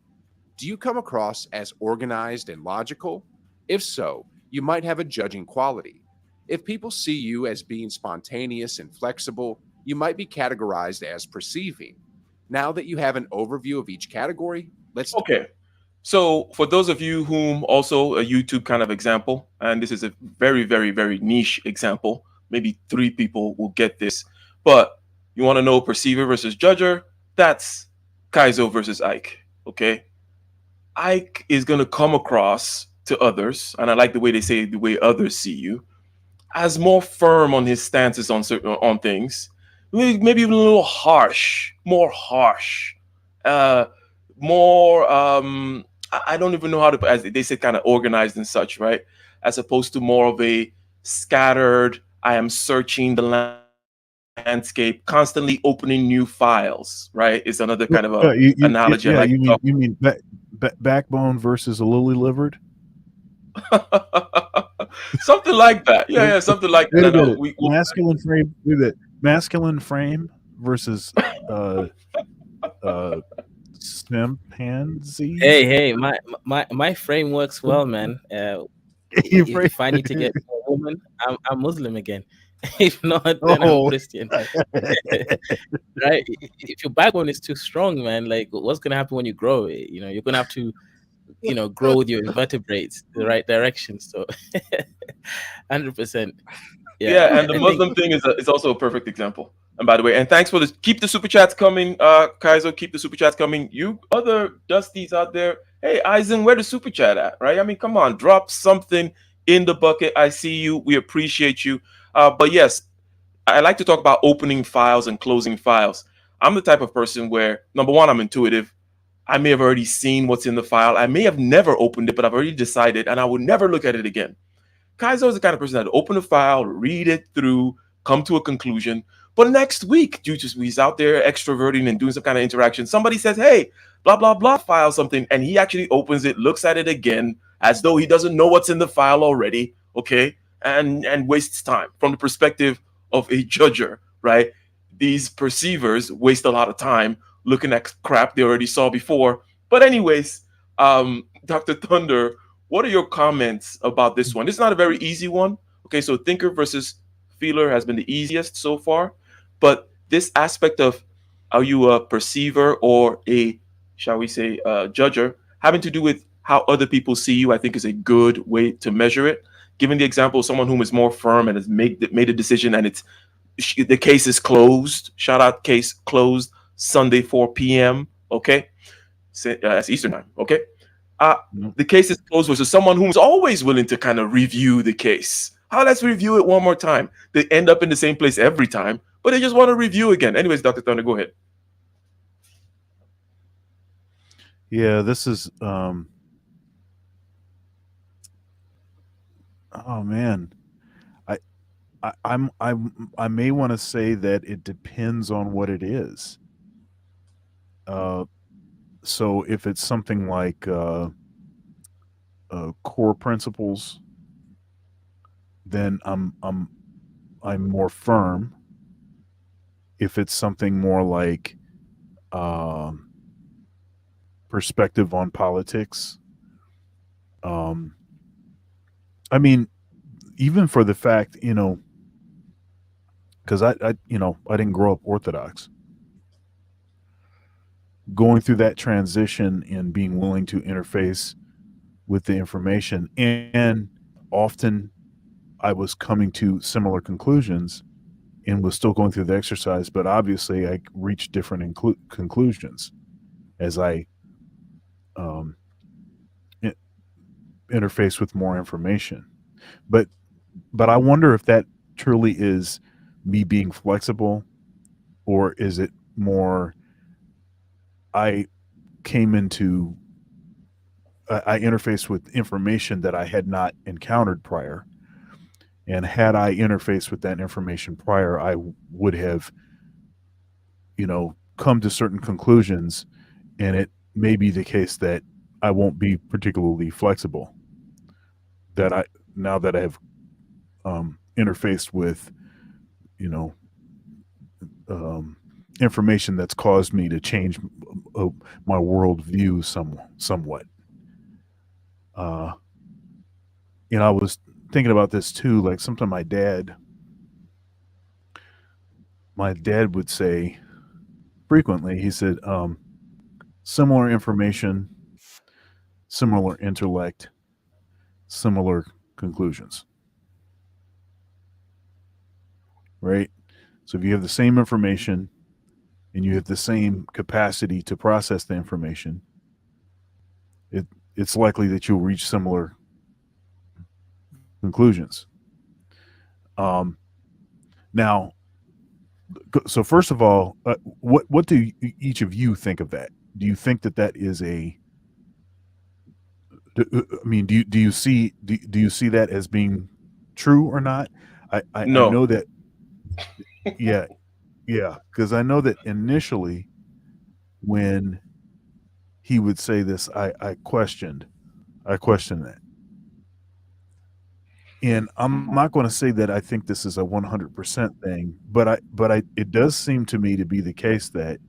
Do you come across as organized and logical? If so, you might have a judging quality. If people see you as being spontaneous and flexible, you might be categorized as perceiving. Now that you have an overview of each category, let's Okay. So for those of you whom also a YouTube kind of example, and this is a very, very, very niche example, maybe 3 people will get this, but you want to know perceiver versus judger, that's Kaizo versus Ike, okay? Ike is going to come across to others, and I like the way they say the way others see you, as more firm on his stances on certain on things, maybe even a little harsh, more harsh, more I don't even know how to, as they say, kind of organized and such, right? As opposed to more of a scattered, I am searching the landscape, constantly opening new files, right? Is another kind of analogy. Yeah, I like you mean backbone versus a lily livered? something like that. Yeah, something like that. Masculine frame. Do that. Masculine frame versus chimpanzee. Hey, my frame works well, man. If I need to get a woman, I'm Muslim again. If not, then I'm Christian. Right? If your backbone is too strong, man, like what's gonna happen when you grow? You're gonna have to, grow with your invertebrates the right direction. So, 100%. Yeah, and the Muslim thing is also a perfect example. And by the way, and thanks for this. Keep the super chats coming, Kaizo. Keep the super chats coming. You other Dusties out there, hey, Eisen, where the super chat at? Right? I mean, come on, drop something in the bucket. I see you. We appreciate you. But yes, I like to talk about opening files and closing files. I'm the type of person where, number one, I'm intuitive. I may have already seen what's in the file. I may have never opened it, but I've already decided, and I will never look at it again. Kaizo is the kind of person that open a file, read it through, come to a conclusion. But next week, due to he's out there extroverting and doing some kind of interaction, somebody says, hey, blah, blah, blah, file something. And he actually opens it, looks at it again, as though he doesn't know what's in the file already, okay? And wastes time from the perspective of a judger, right? These perceivers waste a lot of time looking at crap they already saw before. But anyways, Dr. Thunder, what are your comments about this one? It's not a very easy one. Okay, so thinker versus feeler has been the easiest so far, but this aspect of are you a perceiver or a, shall we say, judger, having to do with how other people see you, I think is a good way to measure it. Given the example of someone who is more firm and has made a decision and the case is closed. Shout out, case closed Sunday 4 p.m. Okay, that's Eastern time. Okay, uh, Mm. the case is closed versus someone who's always willing to kind of review the case. Let's review it one more time. They end up in the same place every time, but they just want to review again. Anyways, Dr. Thunder, go ahead. Yeah, this is oh man. I I may want to say that it depends on what it is. Uh so if it's something like core principles, then I'm more firm. If it's something more like um perspective on politics, um I mean, even for the fact, because I didn't grow up Orthodox. Going through that transition and being willing to interface with the information, and often I was coming to similar conclusions and was still going through the exercise, but obviously I reached different conclusions as I um, i- interface with more information. But I wonder if that truly is me being flexible, or is it more I came into I interfaced with information that I had not encountered prior, and had I interfaced with that information prior, I would have come to certain conclusions, and it may be the case that I won't be particularly flexible. That I Now that I have interfaced with you know um, information that's caused me to change uh, my worldview somewhat. Uh, I was thinking about this too. Like sometimes my dad would say frequently. He said, "Similar information, similar intellect, similar conclusions." Right. So if you have the same information and you have the same capacity to process the information, it it's likely that you'll reach similar conclusions. Um, Now, so first of all, what do each of you think of that? Do you think that that is a? I mean, do you see that as being true or not? I No, know that. Yeah, yeah, because I know that initially when he would say this, I questioned that, and I'm not going to say that I think this is a 100% thing, but it does seem to me to be the case that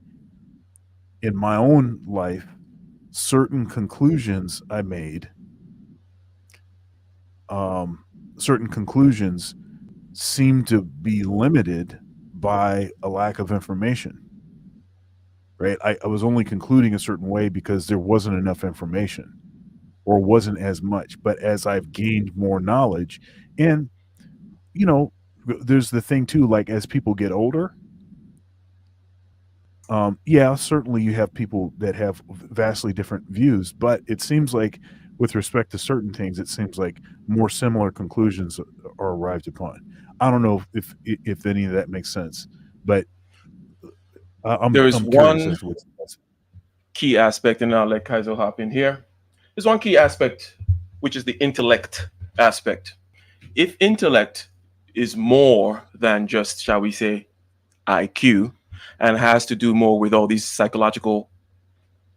in my own life, certain conclusions I made, um, certain conclusions seem to be limited by a lack of information. Right? I was only concluding a certain way because there wasn't enough information or wasn't as much. But as I've gained more knowledge, and you know, there's the thing too, like as people get older, yeah, certainly you have people that have vastly different views, but it seems like with respect to certain things, it seems like more similar conclusions are arrived upon. I don't know if any of that makes sense, but there is I'm curious one as to what. key aspect, and I'll let Kaiser hop in here. There's one key aspect, which is the intellect aspect. If intellect is more than just, shall we say, IQ, and has to do more with all these psychological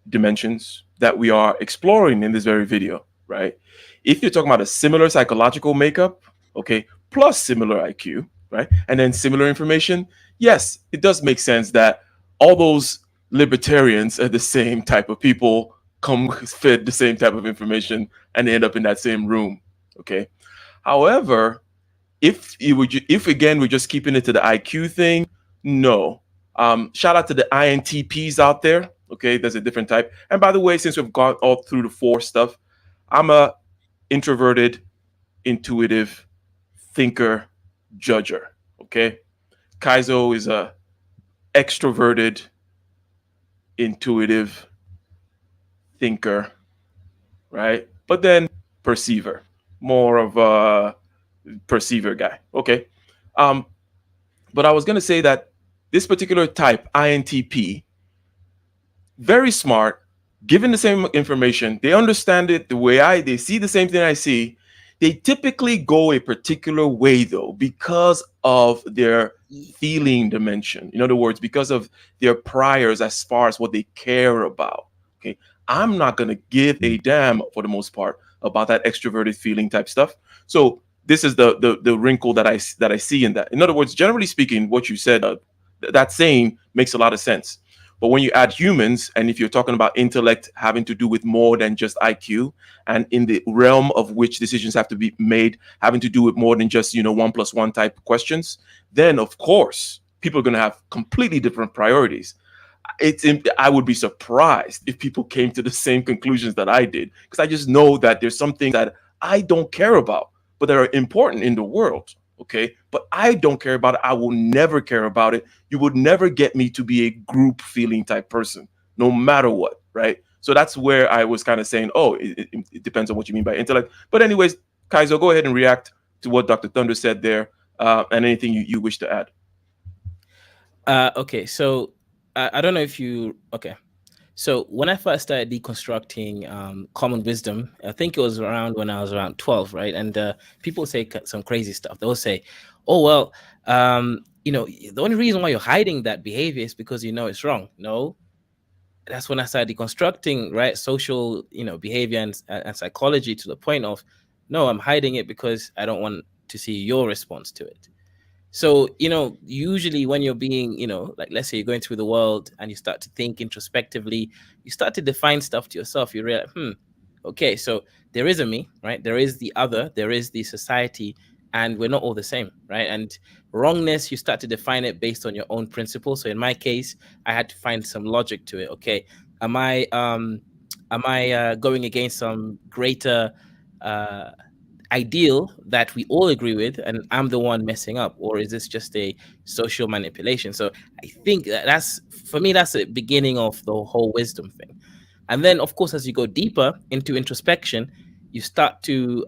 dimensions that we are exploring in this very video, right? If you're talking about a similar psychological makeup, okay, plus similar IQ, right, and then similar information, yes, it does make sense that all those libertarians are the same type of people, come fed the same type of information, and they end up in that same room. Okay. However, if again we're just keeping it to the IQ thing, no. Shout out to the INTPs out there. Okay, there's a different type. And by the way, since we've gone all through the four stuff, I'm a introverted, intuitive, thinker, judger. Okay, Kaizo is a extroverted, intuitive, thinker, right? But then perceiver, more of a perceiver guy. Okay. Um, but I was gonna say that this particular type, INTP, very smart, given the same information, they understand it the way they see the same thing I see. They typically go a particular way though, because of their feeling dimension. In other words, because of their priors as far as what they care about. Okay. I'm not gonna give a damn for the most part about that extroverted feeling type stuff. So this is the wrinkle that I see in that. In other words, generally speaking, what you said, that saying makes a lot of sense. But when you add humans, and if you're talking about intellect having to do with more than just IQ, and in the realm of which decisions have to be made, having to do with more than just, 1+1 type questions, then of course, people are going to have completely different priorities. I would be surprised if people came to the same conclusions that I did, because I just know that there's some things that I don't care about, but that are important in the world. Okay. But I don't care about it. I will never care about it. You would never get me to be a group feeling type person, no matter what. Right. So that's where I was kind of saying, oh, it depends on what you mean by intellect. But, anyways, Kaizo, go ahead and react to what Dr. Thunder said there, and anything you wish to add. Okay, so I don't know if you. Okay, so when I first started deconstructing common wisdom, I think it was around when I was around 12, right? And people say some crazy stuff. They'll say, "Oh well, the only reason why you're hiding that behavior is because you know it's wrong." No, that's when I started deconstructing, right, social, behavior and psychology, to the point of, no, I'm hiding it because I don't want to see your response to it. So, usually when you're being, like, let's say you're going through the world and you start to think introspectively, you start to define stuff to yourself. You realize, okay, so there is a me, right? There is the other, there is the society, and we're not all the same, right? And wrongness, you start to define it based on your own principles. So in my case, I had to find some logic to it. Okay, am I going against some greater ideal that we all agree with, and I'm the one messing up, or is this just a social manipulation? So I think that's, for me, that's the beginning of the whole wisdom thing. And then, of course, as you go deeper into introspection, you start to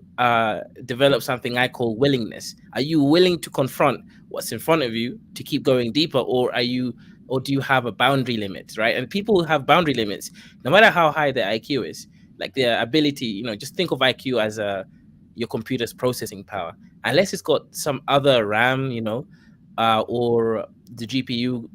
develop something I call willingness. Are you willing to confront what's in front of you to keep going deeper, or do you have a boundary limit, right? And people who have boundary limits, no matter how high their IQ is, like their ability, just think of IQ as your computer's processing power. Unless it's got some other RAM, or the GPU,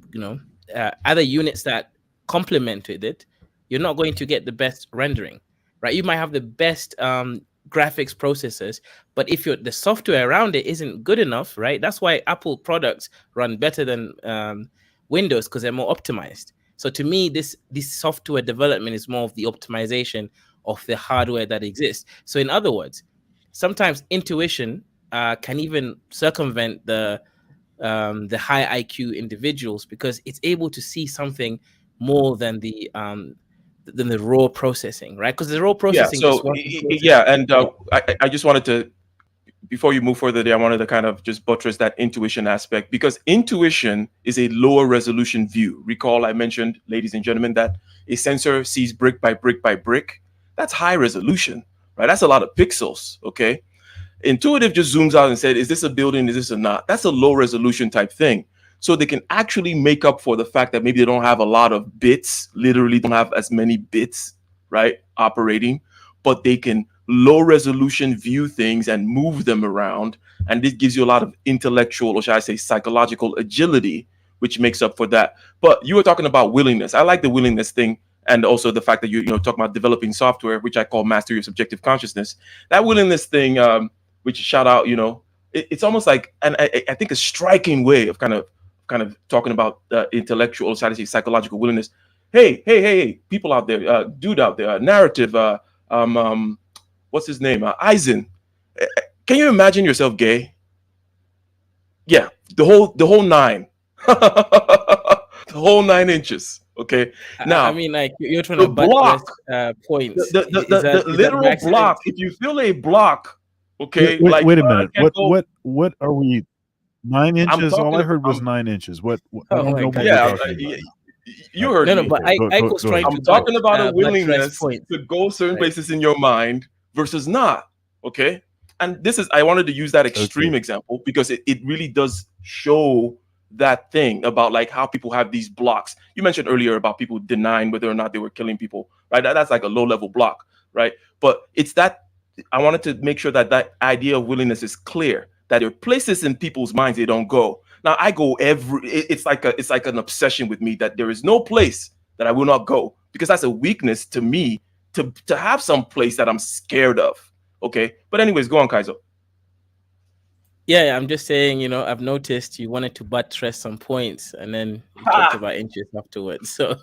other units that complement with it, you're not going to get the best rendering, right? You might have the best graphics processors, but if the software around it isn't good enough, right? That's why Apple products run better than Windows, because they're more optimized. So to me, this software development is more of the optimization of the hardware that exists. So in other words, sometimes intuition can even circumvent the high IQ individuals, because it's able to see something more than the raw processing, right? Because the raw Yeah. processing just So wants to process. yeah, and I just wanted to, before you move further there, I wanted to kind of just buttress that intuition aspect, because intuition is a lower resolution view. Recall I mentioned, ladies and gentlemen, that a sensor sees brick by brick by brick. That's high resolution, right? That's a lot of pixels. Okay. Intuitive just zooms out and said, is this a building? Is this a not? That's a low resolution type thing. So they can actually make up for the fact that maybe they don't have a lot of bits, literally don't have as many bits, right, operating, but they can low resolution view things and move them around. And this gives you a lot of intellectual, or should I say psychological agility, which makes up for that. But you were talking about willingness. I like the willingness thing. And also the fact that you talking about developing software, which I call mastery of subjective consciousness. That willingness thing, which shout out, it's almost like, and I think a striking way of kind of talking about intellectual, psychological willingness. Hey, people out there, dude out there, narrative, what's his name, Eisen. Can you imagine yourself gay? Yeah, the whole nine, the whole 9 inches. Okay, I now mean, like you're trying the to buttress block, points. the Is that by literal accident? block. If you feel a block, Wait, okay, wait, like wait a I minute. can't go. What are we? Nine I'm inches? All talking I about. heard was 9 inches. I Oh don't my know what we're Yeah, goodness. talking about. you heard No, no, me. but Okay, I was go trying ahead. I'm to talking about a buttress willingness points, to go certain right? places in your mind versus not. Okay. And this is, I wanted to use that extreme Okay. example because it really does show that thing about like how people have these blocks. You mentioned earlier about people denying whether or not they were killing people, right? That's like a low level block, right? But it's that I wanted to make sure that that idea of willingness is clear, that there are places in people's minds they don't go. Now I go it's like an obsession with me that there is no place that I will not go because that's a weakness to me to have some place that I'm scared of. Okay, but anyways, go on, Kaiser. Yeah, I'm just saying, I've noticed you wanted to buttress some points, and then you talked Ha! about inches afterwards. So,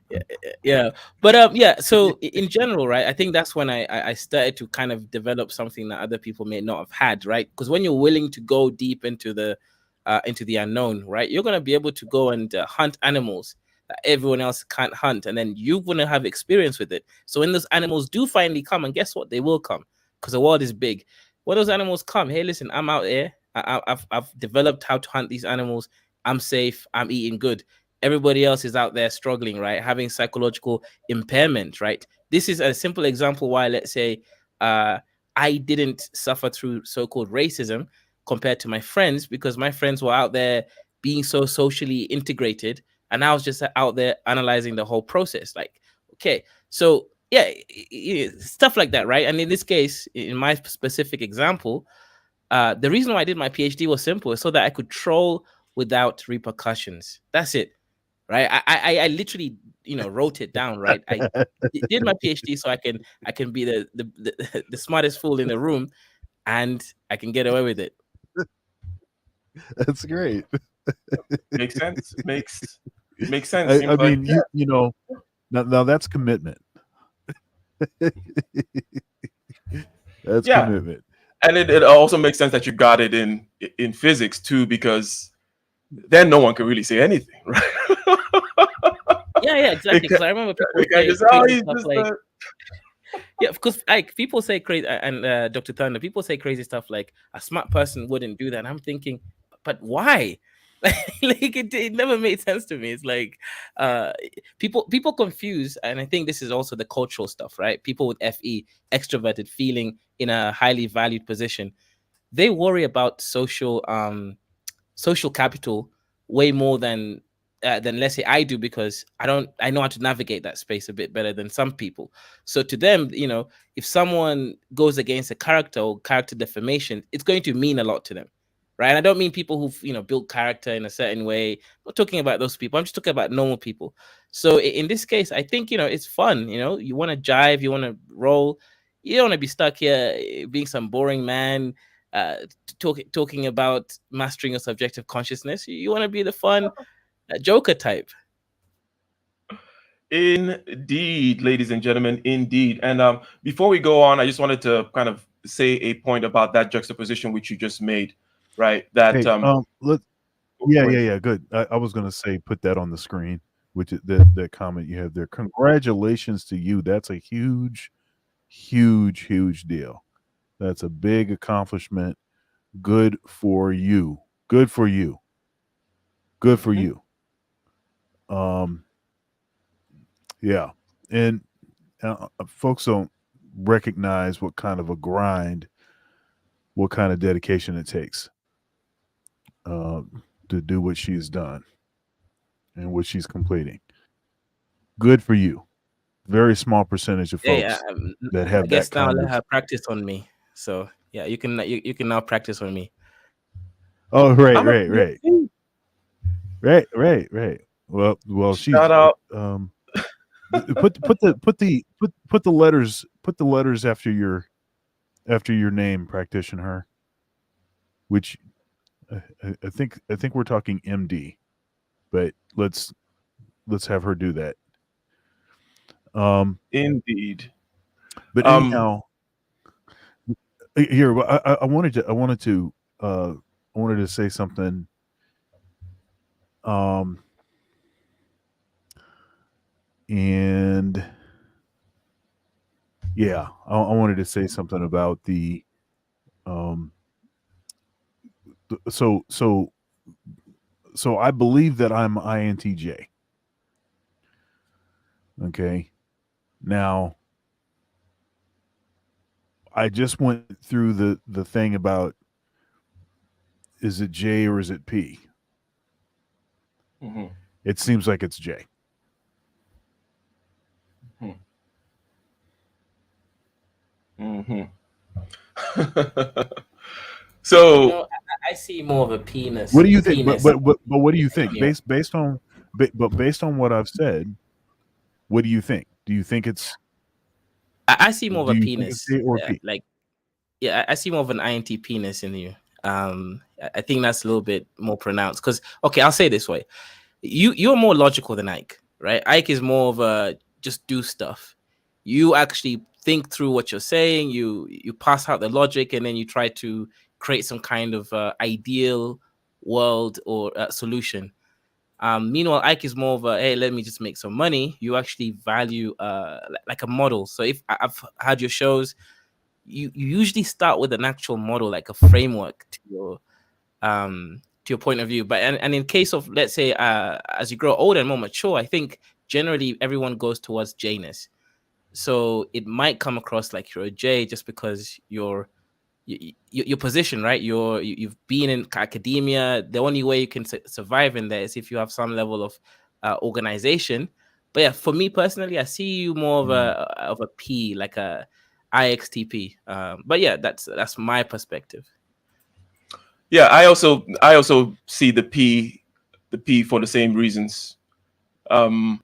yeah, yeah. But yeah. So in general, right? I think that's when I started to kind of develop something that other people may not have had, right? Because when you're willing to go deep into the unknown, right, you're gonna be able to go and hunt animals that everyone else can't hunt, and then you're gonna have experience with it. So when those animals do finally come, and guess what, they will come because the world is big. When those animals come, hey, listen, I'm out there. I've developed how to hunt these animals. I'm safe. I'm eating good. Everybody else is out there struggling, right? Having psychological impairment, right? This is a simple example why, let's say, uh, I didn't suffer through so-called racism compared to my friends because my friends were out there being so socially integrated, and I was just out there analyzing the whole process. Like, okay, so yeah, stuff like that, right? And in this case, in my specific example, the reason why I did my PhD was simple, so that I could troll without repercussions. That's it, right? I literally, wrote it down, right? I did my PhD so I can be the smartest fool in the room, and I can get away with it. That's great. Makes sense. Makes sense. I Seems like mean, you know, now that's commitment. That's yeah, commitment. and it also makes sense that you got it in physics too, because then no one can really say anything, right? Yeah, They exactly. can, Because I remember they people can say just oh crazy he's stuff just like, yeah, because like people say crazy, and Dr. Thunder, people say crazy stuff like a smart person wouldn't do that. And I'm thinking, but why? Like it never made sense to me. It's like uh people confuse, and I think this is also the cultural stuff, right? People with FE, extroverted, feeling in a highly valued position, they worry about social capital way more than let's say I do, because I know how to navigate that space a bit better than some people. So to them, if someone goes against a character or character defamation, it's going to mean a lot to them, right? And I don't mean people who've built character in a certain way. I'm not talking about those people. I'm just talking about normal people. So in this case, I think it's fun. You want to jive, you want to roll. You don't want to be stuck here being some boring man uh talking about mastering your subjective consciousness. You want to be the fun Joker type. indeed, ladies and gentlemen, indeed. And before we go on, I just wanted to kind of say a point about that juxtaposition which you just made, right? That Hey, let go ahead. yeah, good. I was gonna say put that on the screen, which is that comment you have there. Congratulations to you. That's a huge, huge deal. That's a big accomplishment. Good for you. Good for you. Good for Mhm. you. Um, yeah, and folks don't recognize what kind of a grind, what kind of dedication it takes uh, to do what she's done and what she's completing. Good for you. Very small percentage of Hey, folks that I have that guess now kind let of. her practice on me. So yeah, you can now practice on me. Oh, right, I'm a right, right, PhD. right, right, right. Well, Shout she's out. put the letters after your name, practitioner. Which I think we're talking MD. but let's have her do that. Um, Indeed. but Um, anyhow, here I wanted to say something. Um, and yeah, I wanted to say something about the um. So so so I believe that I'm INTJ. Okay. Now I just went through the thing about is it J or is it P? mhm, It seems like it's J. mhm. You So know, I see more of a penis. What do you think? But Penis. what do you think? Yeah. Based on what I've said, what do you think? Do you think it's I see more of do a you think it's penis. J or P? Like, yeah, I see more of an INT penis in you. I think that's a little bit more pronounced. Because, okay, I'll say it this way: you're more logical than Ike, right? Ike is more of a just do stuff. You actually think through what you're saying. You pass out the logic, and then you try to create some kind of ideal world or solution. Meanwhile, Ike is more of a hey, let me just make some money. You actually value like a model. So if I've had your shows, you usually start with an actual model, like a framework to your point of view. But and in case of, let's say, as you grow older and more mature, I think generally everyone goes towards Janus. So it might come across like you're a J just because your position, right? You've been in academia. The only way you can survive in there is if you have some level of organization. But yeah, for me personally, I see you more Mm. of a P, like a IXTP. But yeah, that's my perspective. yeah, I also see the P for the same reasons. Um,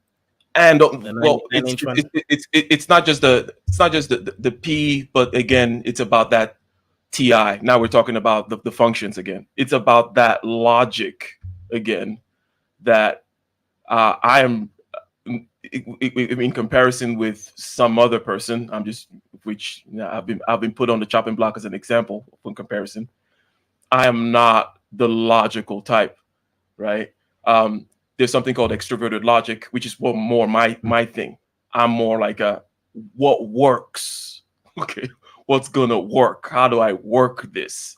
and The well, 9-inch one. it's not just the P, but again, it's about that TI. Now we're talking about the functions again. It's about that logic again that I am in comparison with some other person. I'm just which you know, I've been put on the chopping block as an example for comparison. I am not the logical type, right? Um, there's something called extroverted logic, which is more my thing. I'm more like a what works. Okay, what's gonna work? How do I work this?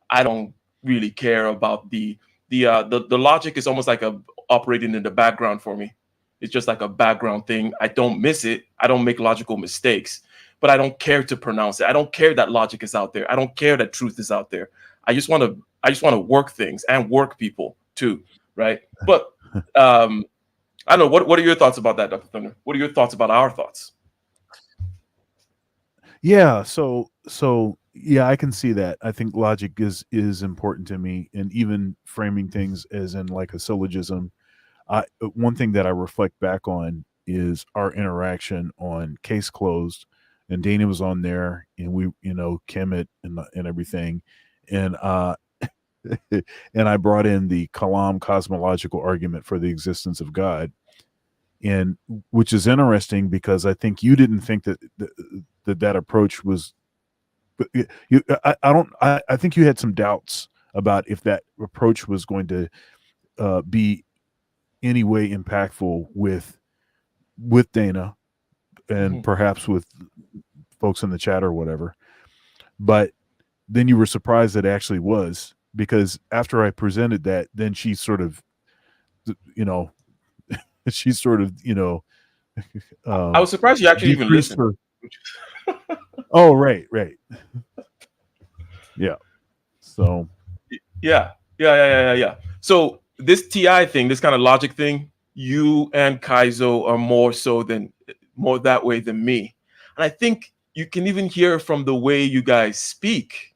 I don't really care about the logic is almost like a operating in the background for me. It's just like a background thing. I don't miss it. I don't make logical mistakes, but I don't care to pronounce it. I don't care that logic is out there. I don't care that truth is out there. I just want to work things and work people too, right? But I don't know. What are your thoughts about that, Dr. Thunder? What are your thoughts about our thoughts? Yeah, so yeah, I can see that. I think logic is important to me, and even framing things as in like a syllogism. One thing that I reflect back on is our interaction on Case Closed, and Dana was on there, and we, Kemet and everything, and and I brought in the Kalam cosmological argument for the existence of God, and which is interesting because I think you didn't think that approach was. But I think you had some doubts about if that approach was going to be any way impactful with Dana and Mhm. perhaps with folks in the chat or whatever. But then you were surprised that it actually was, because after I presented that, then she sort of, you know, she sort of, I was surprised you actually even decreased listened. her. Oh, right. Yeah. So, Yeah, yeah. So this TI thing, this kind of logic thing, you and Kaizo are more that way than me, and I think you can even hear from the way you guys speak.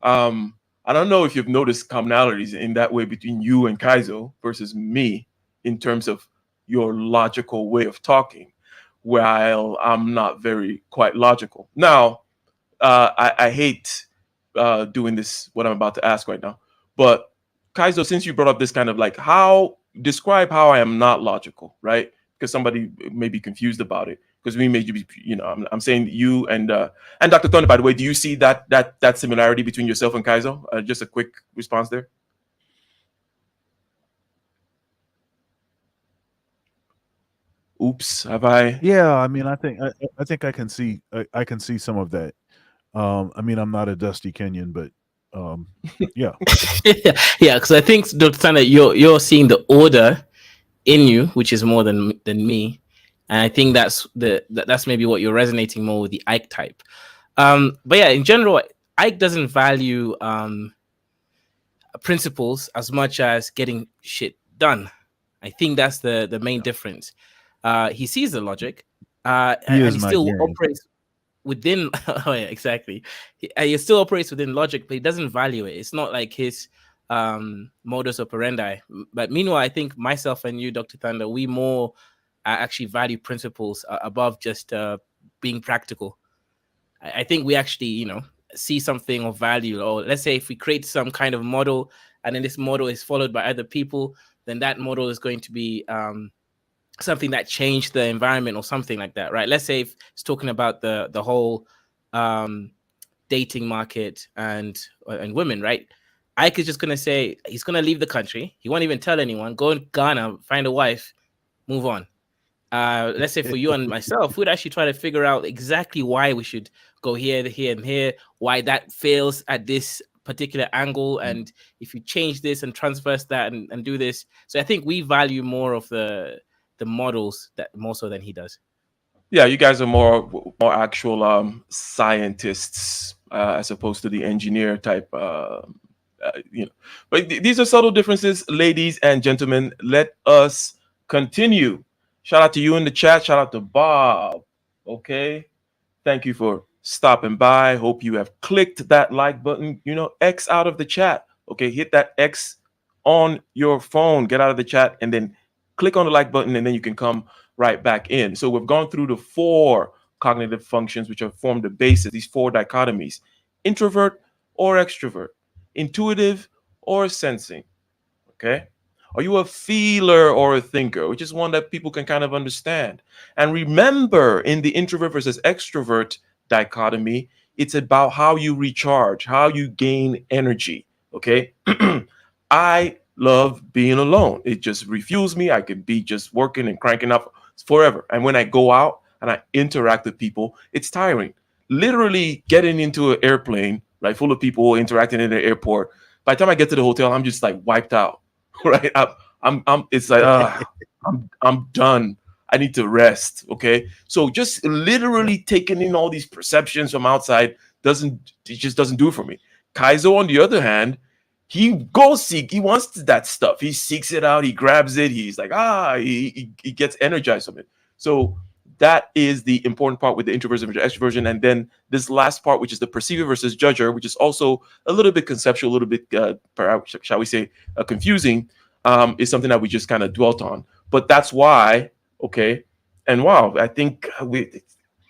I don't know if you've noticed commonalities in that way between you and Kaizo versus me in terms of your logical way of talking, while I'm not very quite logical. Now, I hate doing this, what I'm about to ask right now. But Kaizo, since you brought up this kind of like how describe how I am not logical, right? Because somebody may be confused about it. Because we may be, I'm saying you and Dr. Thunder. By the way, do you see that similarity between yourself and Kaizo? Just a quick response there. Oops, have I? Yeah, I mean, I think I can see some of that. I mean, I'm not a Dusty Kenyon, but yeah. Yeah, because I think Dr. Sandra, you're seeing the order in you, which is more than me, and I think that's maybe what you're resonating more with the Ike type. But yeah, in general, Ike doesn't value principles as much as getting shit done. I think that's the main difference. He sees the logic, He and is he still Nigerian. operates within. Oh yeah, exactly. He still operates within logic, but he doesn't value it. It's not like his modus operandi. But meanwhile, I think myself and you, Dr. Thunder, we more actually value principles above just being practical. I think we actually, see something of value. Or let's say if we create some kind of model, and then this model is followed by other people, then that model is going to be something that changed the environment or something like that, right? Let's say if it's talking about the whole dating market and women, right? Ike is just gonna say he's gonna leave the country. He won't even tell anyone. Go in Ghana, find a wife, move on. Let's say for you and myself, we'd actually try to figure out exactly why we should go here, here, and here, why that fails at this particular angle, and if you change this and transverse that and do this. So I think we value more of the models that more so than he does. Yeah, you guys are more actual scientists as opposed to the engineer type. But these are subtle differences, ladies and gentlemen. Let us continue. Shout out to you in the chat. Shout out to Bob. Okay, thank you for stopping by. Hope you have clicked that like button. X out of the chat. Okay, hit that X on your phone. Get out of the chat and then click on the like button, and then you can come right back in. So we've gone through the 4 cognitive functions which have formed the basis, these 4 dichotomies: introvert or extrovert, intuitive or sensing. Okay. Are you a feeler or a thinker? Which is one that people can kind of understand. And remember, in the introvert versus extrovert dichotomy, it's about how you recharge, how you gain energy. Okay. I love being alone. It just refuels me. I could be just working and cranking up forever. And when I go out and I interact with people, it's tiring. Literally getting into an airplane, right, full of people interacting in the airport. By the time I get to the hotel, I'm just like wiped out, right? It's like, I'm done. I need to rest. Okay. So just literally taking in all these perceptions from outside just doesn't do it for me. Kaizo, on the other hand, he goes seek. He wants that stuff. He seeks it out. He grabs it. He's like, he gets energized from it. So that is the important part with the introversion versus extroversion. And then this last part, which is the perceiver versus judger, which is also a little bit conceptual, a little bit, perhaps, shall we say, confusing, is something that we just kind of dwelt on. But that's why, okay. And wow, I think we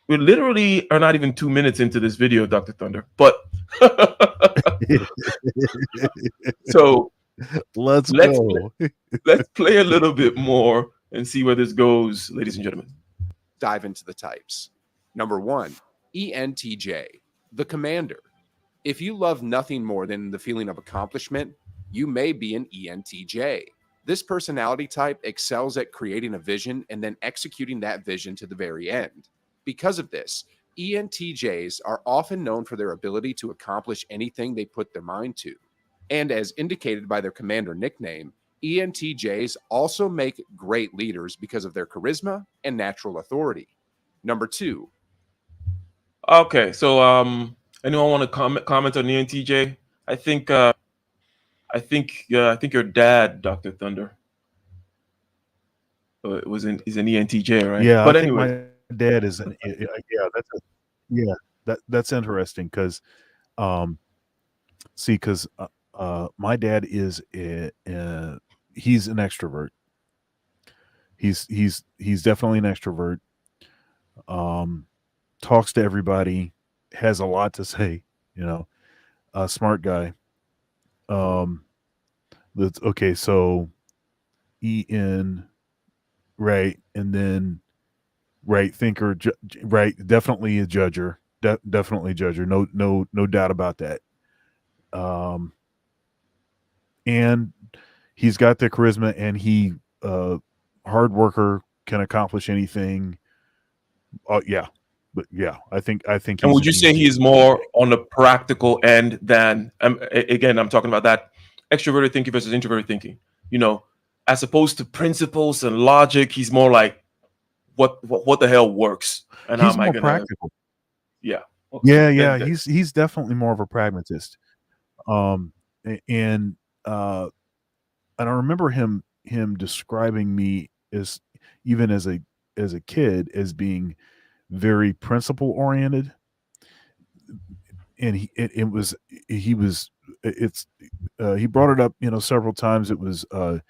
literally are not even 2 minutes into this video, Dr. Thunder. But so Let's let's go. let's play a little bit more and see where this goes, ladies and gentlemen. Dive into the types. Number 1, ENTJ, the commander. If you love nothing more than the feeling of accomplishment, you may be an ENTJ. This personality type excels at creating a vision and then executing that vision to the very end. Because of this, ENTJs are often known for their ability to accomplish anything they put their mind to. And as indicated by their commander nickname, ENTJs also make great leaders because of their charisma and natural authority. Number 2, Okay, so anyone want to comment on ENTJ? I think your dad, Dr. Thunder, is an ENTJ, right? Yeah, I But think anyway, my dad is an yeah, that's interesting because see, because my dad is he's an extrovert. He's definitely an extrovert. Talks to everybody, has a lot to say. A smart guy. That's okay. So EN, right, and then right thinker, right, definitely a judger, definitely judger, no doubt about that. Um, and he's got the charisma, and he hard worker, can accomplish anything. Oh yeah, but yeah, I think And he's would an you say he's ENTJ. more on the practical end than, again, I'm talking about that extroverted thinking versus introverted thinking? You know, as opposed to principles and logic, he's more like, what the hell works, and how He's am I more gonna? practical. Yeah. Okay. Yeah, Then he's definitely more of a pragmatist. Um, and uh, and I remember him describing me as, even as a kid, as being very principle oriented, and it was he was it's he brought it up, several times. It was an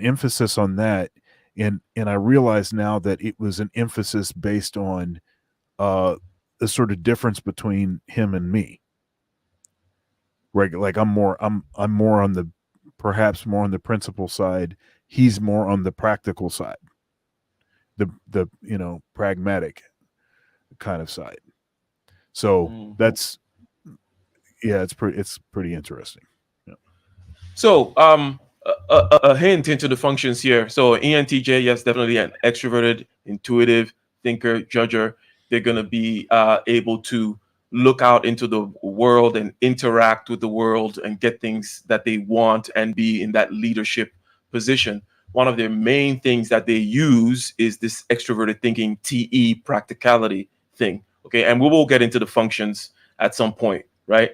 emphasis on that, and I realize now that it was an emphasis based on uh the sort of difference between him and me. Right, like I'm more on the, perhaps more on the principle side. He's more on the practical side, the pragmatic kind of side. So Mhm. that's, yeah, it's pretty interesting. Yeah. So, a hint into the functions here. So, ENTJ, yes, definitely an extroverted, intuitive thinker, judger. They're going to be able to look out into the world and interact with the world and get things that they want and be in that leadership position. One of their main things that they use is this extroverted thinking, TE practicality thing. Okay. And we will get into the functions at some point, right?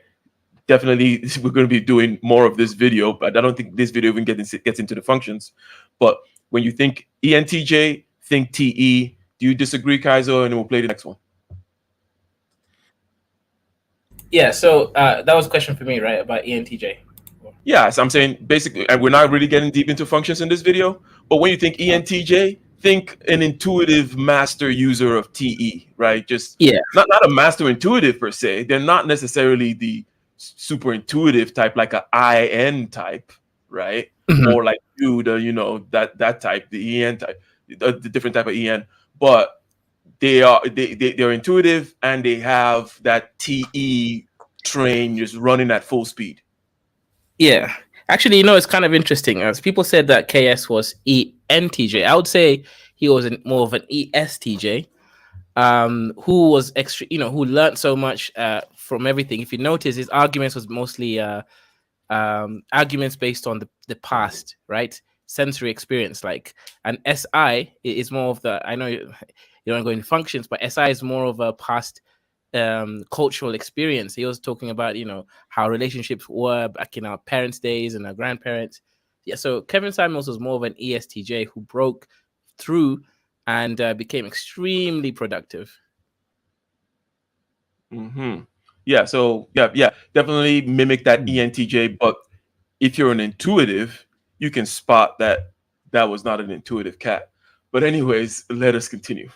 Definitely we're going to be doing more of this video, but I don't think this video even gets into the functions. But when you think ENTJ, think TE. Do you disagree, Kaizo? And we'll play the next one. Yeah. So that was a question for me, right, about ENTJ. Yeah, so I'm saying basically, and we're not really getting deep into functions in this video, but when you think ENTJ, think an intuitive master user of TE, right? Just Yeah. not a master intuitive per se. They're not necessarily the super intuitive type, like a IN type, right? Mhm. Or like you, that type, the EN type, the different type of EN. But they're intuitive, and they have that TE train just running at full speed. Yeah. Actually, it's kind of interesting. As people said that KS was ENTJ, I would say he was more of an ESTJ. Who was extra, who learned so much from everything. If you notice, his arguments was mostly arguments based on the past, right? Sensory experience, like. And SI is more of the. I know you don't go into functions, but SI is more of a past cultural experience. He was talking about how relationships were back in our parents' days and our grandparents. Yeah, so Kevin Samuels was more of an ESTJ who broke through and became extremely productive. Hmm. Yeah. So yeah, definitely mimic that Hmm. ENTJ. But if you're an intuitive, you can spot that that was not an intuitive cat. But anyways, let us continue.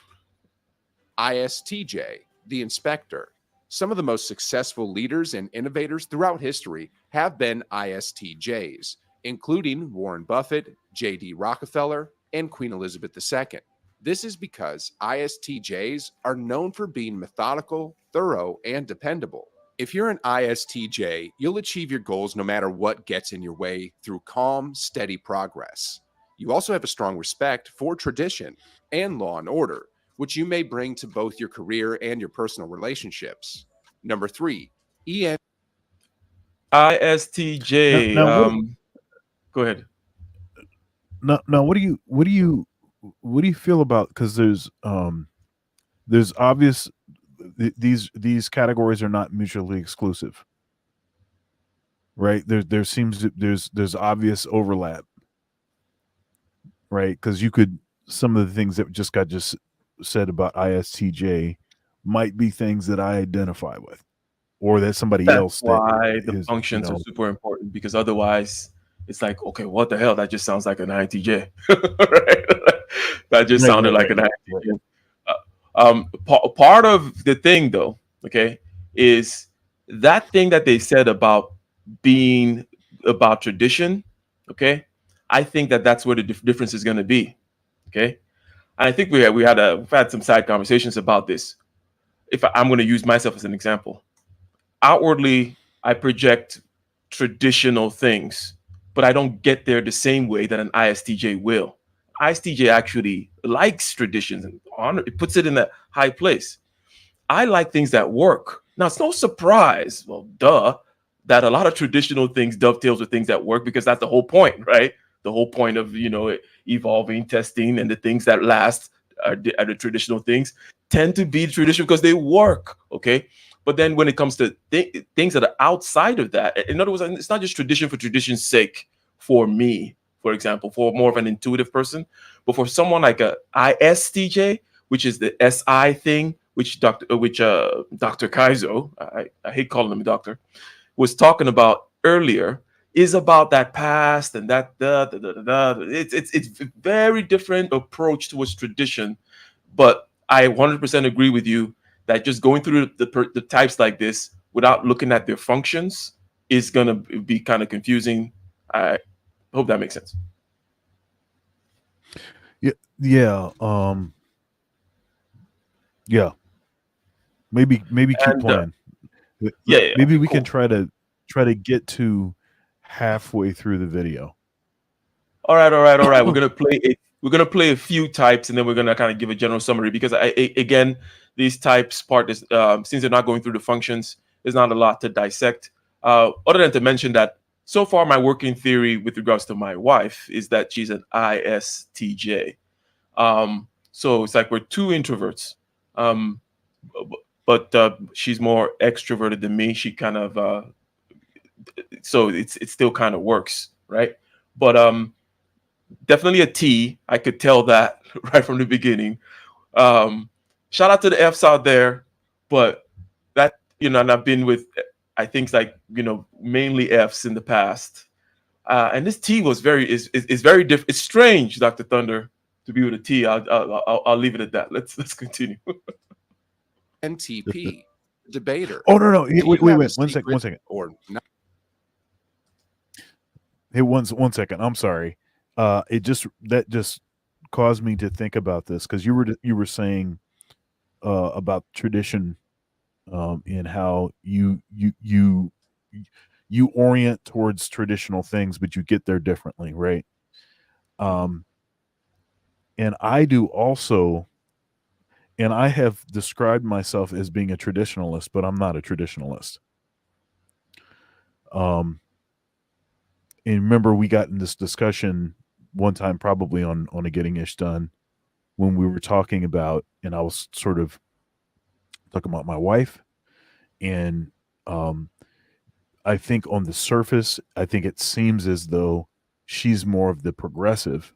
ISTJ, the inspector. Some of the most successful leaders and innovators throughout history have been ISTJs, including Warren Buffett, J.D. Rockefeller, and Queen Elizabeth II. This is because ISTJs are known for being methodical, thorough, and dependable. If you're an ISTJ, you'll achieve your goals no matter what gets in your way through calm, steady progress. You also have a strong respect for tradition and law and order, which you may bring to both your career and your personal relationships. Number 3, EN. Now, ISTJ. now what Go ahead. now what do you feel about, because there's obvious, these categories are not mutually exclusive, right? There seems to, there's obvious overlap, right? Because you could, some of the things that just said about ISTJ might be things that I identify with, or that somebody That's else that why the is, functions are super important, because otherwise it's like, okay, what the hell? That just sounds like an INTJ, right? That just right, sounded right, like right, an right. INTJ. Part of the thing, though, okay, is that thing that they said about being about tradition, okay. I think that that's where the difference is going to be. Okay, and I think we've had some side conversations about this. If I'm going to use myself as an example, outwardly I project traditional things, but I don't get there the same way that an ISTJ will. ISTJ actually likes traditions and honor it, puts it in a high place. I like things that work. Now it's no surprise, well, duh, that a lot of traditional things dovetails with things that work because that's the whole point, right? The whole point of evolving, testing, and the things that last are the traditional things tend to be traditional because they work. Okay, but then when it comes to things that are outside of that, in other words, it's not just tradition for tradition's sake. For me, for example, for more of an intuitive person, but for someone like a ISTJ, which is the SI thing, which Dr. Kaizo, I hate calling him a doctor, was talking about earlier, is about that past and that it's a very different approach towards tradition. But I 100% agree with you that just going through the types like this without looking at their functions is gonna be kind of confusing. I hope that makes sense. Yeah, yeah, yeah. Maybe keep And playing. yeah, Maybe okay, we can cool. try to get to halfway through the video. All right. We're gonna play a few types, and then we're gonna kind of give a general summary because again, these types part is since they're not going through the functions, there's not a lot to dissect. Other than to mention that so far my working theory with regards to my wife is that she's an ISTJ. So it's like we're two introverts, um, but she's more extroverted than me. She kind of so it still kind of works, right? But definitely a T. I could tell that right from the beginning. Um, Shout out to the Fs out there, but that and I've been with I think like mainly Fs in the past, and this T was is very different. It's strange, Doctor Thunder, to be with a T. I'll leave it at that. Let's continue. NTP, debater. Oh no, Do wait, you have a wait, one secret second. or not? Hey, one second. I'm sorry. That just caused me to think about this because you were saying about tradition, and how you orient towards traditional things, but you get there differently, right? Um, and I do also, and I have described myself as being a traditionalist, but I'm not a traditionalist. And remember, we got in this discussion one time, probably on a Getting Ish Done, when we were talking about, and I was sort of talking about my wife, and I think on the surface, I think it seems as though she's more of the progressive,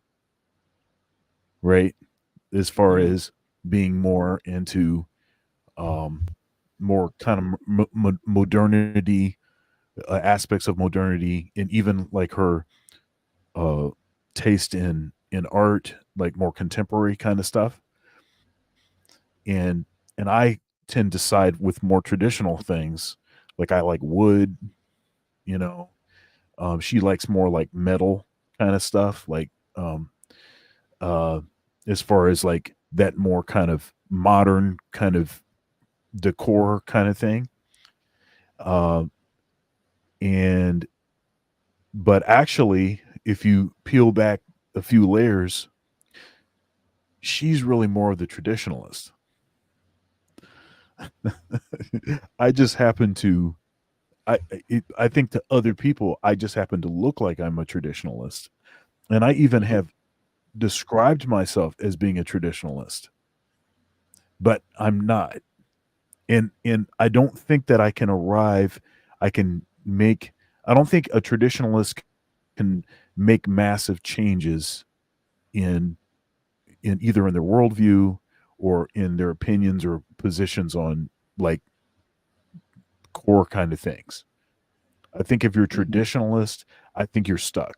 right? As far as being more into more kind of modernity, aspects of modernity, and even like her uh, taste in art, like more contemporary kind of stuff. And I tend to side with more traditional things. Like I like wood, you know. She likes more like metal kind of stuff, like uh, as far as like that more kind of modern kind of decor kind of thing. Uh, and but actually, if you peel back a few layers, she's really more of the traditionalist. I just happen to I think to other people I just happen to look like I'm a traditionalist. And I even have described myself as being a traditionalist, but I'm not. And I don't think that I can make I don't think a traditionalist can make massive changes in either in their worldview or in their opinions or positions on like core kind of things. I think if you're a traditionalist, I think you're stuck.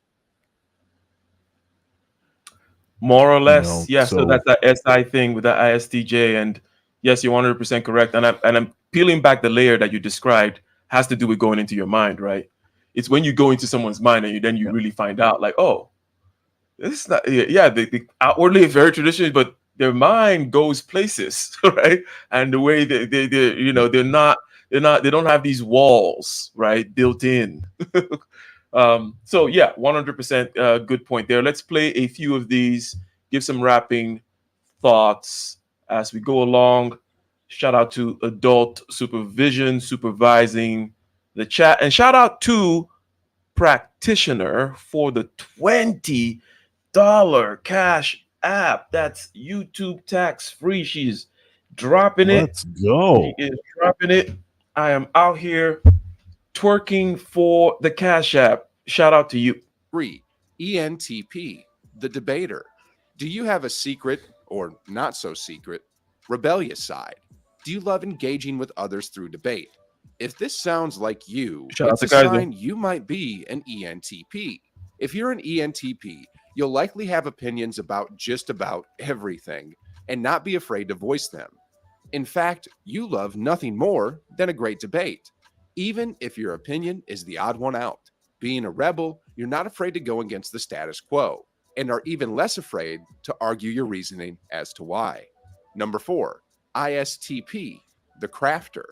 More or You less, know, yeah. So so that's that SI thing with the ISTJ, and yes, you're 100% correct. And I'm peeling back the layer that you described has to do with going into your mind, right? It's when you go into someone's mind and then you yeah, really find out, like, oh. it's not, yeah, they outwardly very traditional, but their mind goes places, right? And the way they you know, they don't have these walls, right, built in. So yeah, 100% good point there. Let's play a few of these, give some wrapping thoughts as we go along. Shout out to adult supervision supervising the chat, and shout out to practitioner for the $20 cash app. That's YouTube tax free. She's dropping it. Let's go. She is dropping it. I am out here twerking for the cash app. Shout out to you. 3. ENTP, the debater. Do you have a secret, or not so secret, rebellious side? Do you love engaging with others through debate? If this sounds like you, Shout out it's to a Kaiser. sign you might be an ENTP. If you're an ENTP, you'll likely have opinions about just about everything and not be afraid to voice them. In fact, you love nothing more than a great debate, even if your opinion is the odd one out. Being a rebel, you're not afraid to go against the status quo and are even less afraid to argue your reasoning as to why. Number 4, ISTP, the crafter.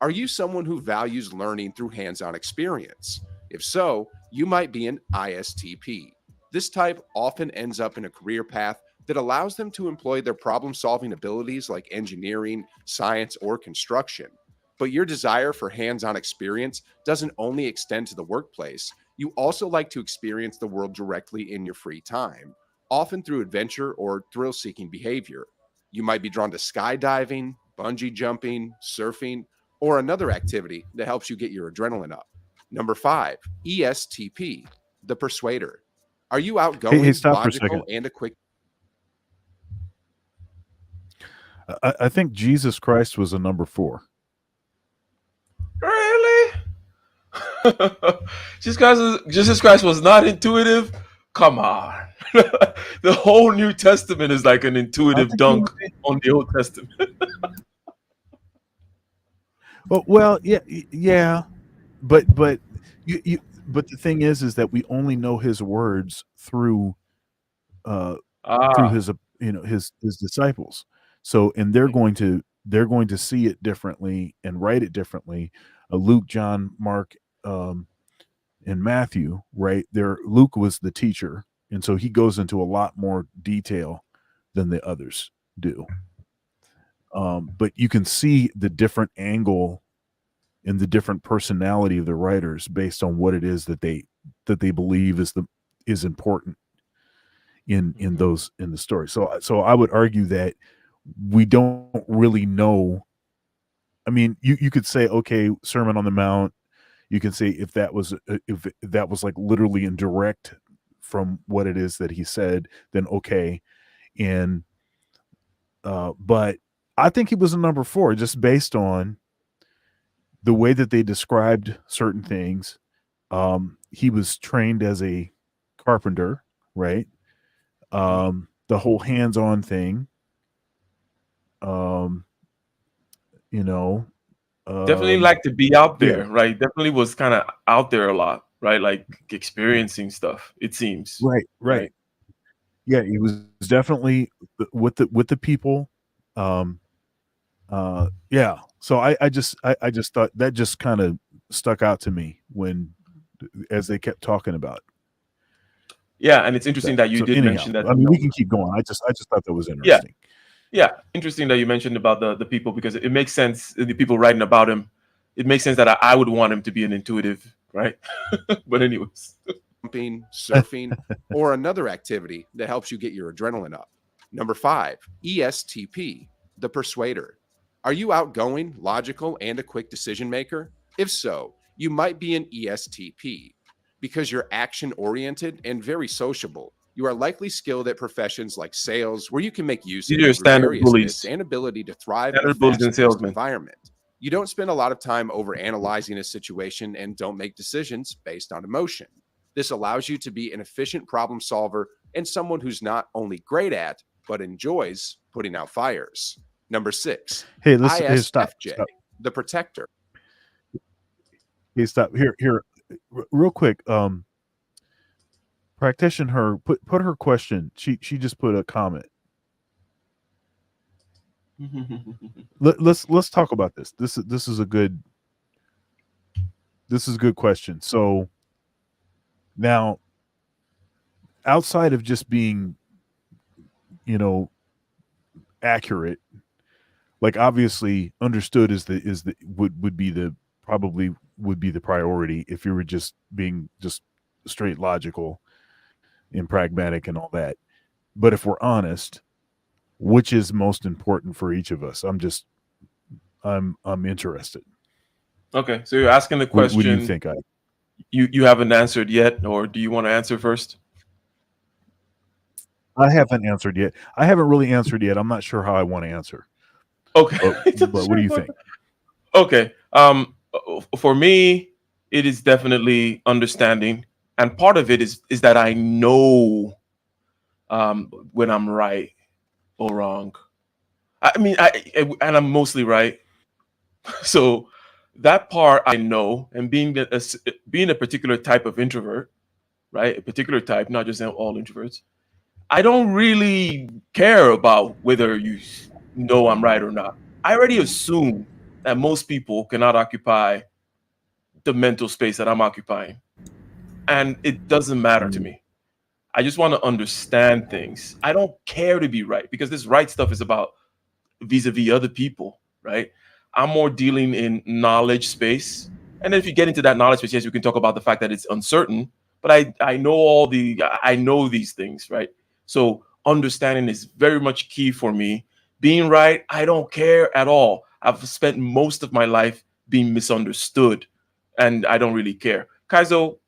Are you someone who values learning through hands on experience? If so, you might be an ISTP. This type often ends up in a career path that allows them to employ their problem solving abilities like engineering, science, or construction. But your desire for hands on experience doesn't only extend to the workplace, you also like to experience the world directly in your free time, often through adventure or thrill seeking behavior. You might be drawn to skydiving, bungee jumping, surfing, or another activity that helps you get your adrenaline up. Number 5, ESTP, the persuader. Are you outgoing, Stop for a second. logical, and a quick? I think Jesus Christ was a number 4. Really? Jesus Christ was not intuitive? Come on. The whole New Testament is like an intuitive dunk on the Old Testament. Well, yeah, but you but the thing is that we only know his words through his his disciples. So, and they're going to see it differently and write it differently. Luke, John, Mark, and Matthew, right there. Luke was the teacher, and so he goes into a lot more detail than the others do. But you can see the different angle and the different personality of the writers based on what it is that they believe is important in the story. So I would argue that we don't really know. I mean, you could say, okay, Sermon on the Mount. You can say if that was like literally in direct from what it is that he said, then okay. And but I think he was a number 4 just based on the way that they described certain things. He was trained as a carpenter, right? The whole hands-on thing. Definitely like to be out there, yeah. right? Definitely was kind of out there a lot, right? Like experiencing stuff, it seems. Right. Yeah, he was definitely with the people. Yeah. So I just thought that just kind of stuck out to me as they kept talking about it. Yeah, and it's interesting that you did mention that. I mean, we can keep going. I just thought that was interesting. Yeah, interesting that you mentioned about the people, because it makes sense. The people writing about him, it makes sense that I would want him to be an intuitive, right? But anyways, jumping, surfing, or another activity that helps you get your adrenaline up. Number 5, ESTP, the persuader. Are you outgoing, logical, and a quick decision maker? If so, you might be an ESTP. Because you're action oriented and very sociable, you are likely skilled at professions like sales, where you can make use of your gregariousness and ability to thrive in a fast-paced environment. You don't spend a lot of time over analyzing a situation and don't make decisions based on emotion. This allows you to be an efficient problem solver and someone who's not only great at, but enjoys putting out fires. Number 6, Stop. the protector. Hey, stop. Here, real quick. Practitioner, put her question. She just put a comment. Let's talk about this. This is a good question. So now, outside of just being, accurate, like obviously understood is the would be the probably would be the priority if you were just being just straight logical and pragmatic and all that. But if we're honest, which is most important for each of us? I'm interested. Okay, so you're asking the What do you question think? you haven't answered yet, or do you want to answer first? I haven't answered yet. I haven't really answered yet. I'm not sure how I want to answer. Okay. But what do you think? Okay. For me, it is definitely understanding, and part of it is that I know when I'm right or wrong. I mean, and I'm mostly right. So that part I know, and being a particular type of introvert, right? A particular type, not just all introverts. I don't really care about whether you know I'm right or not. I already assume that most people cannot occupy the mental space that I'm occupying. And it doesn't matter to Mm. me. I just want to understand things. I don't care to be right because this right stuff is about vis-a-vis other people, right? I'm more dealing in knowledge space. And then if you get into that knowledge space, yes, we can talk about the fact that it's uncertain, but I know these things, right? So understanding is very much key for me. Being right, I don't care at all. I've spent most of my life being misunderstood, and I don't really care. Kaizo,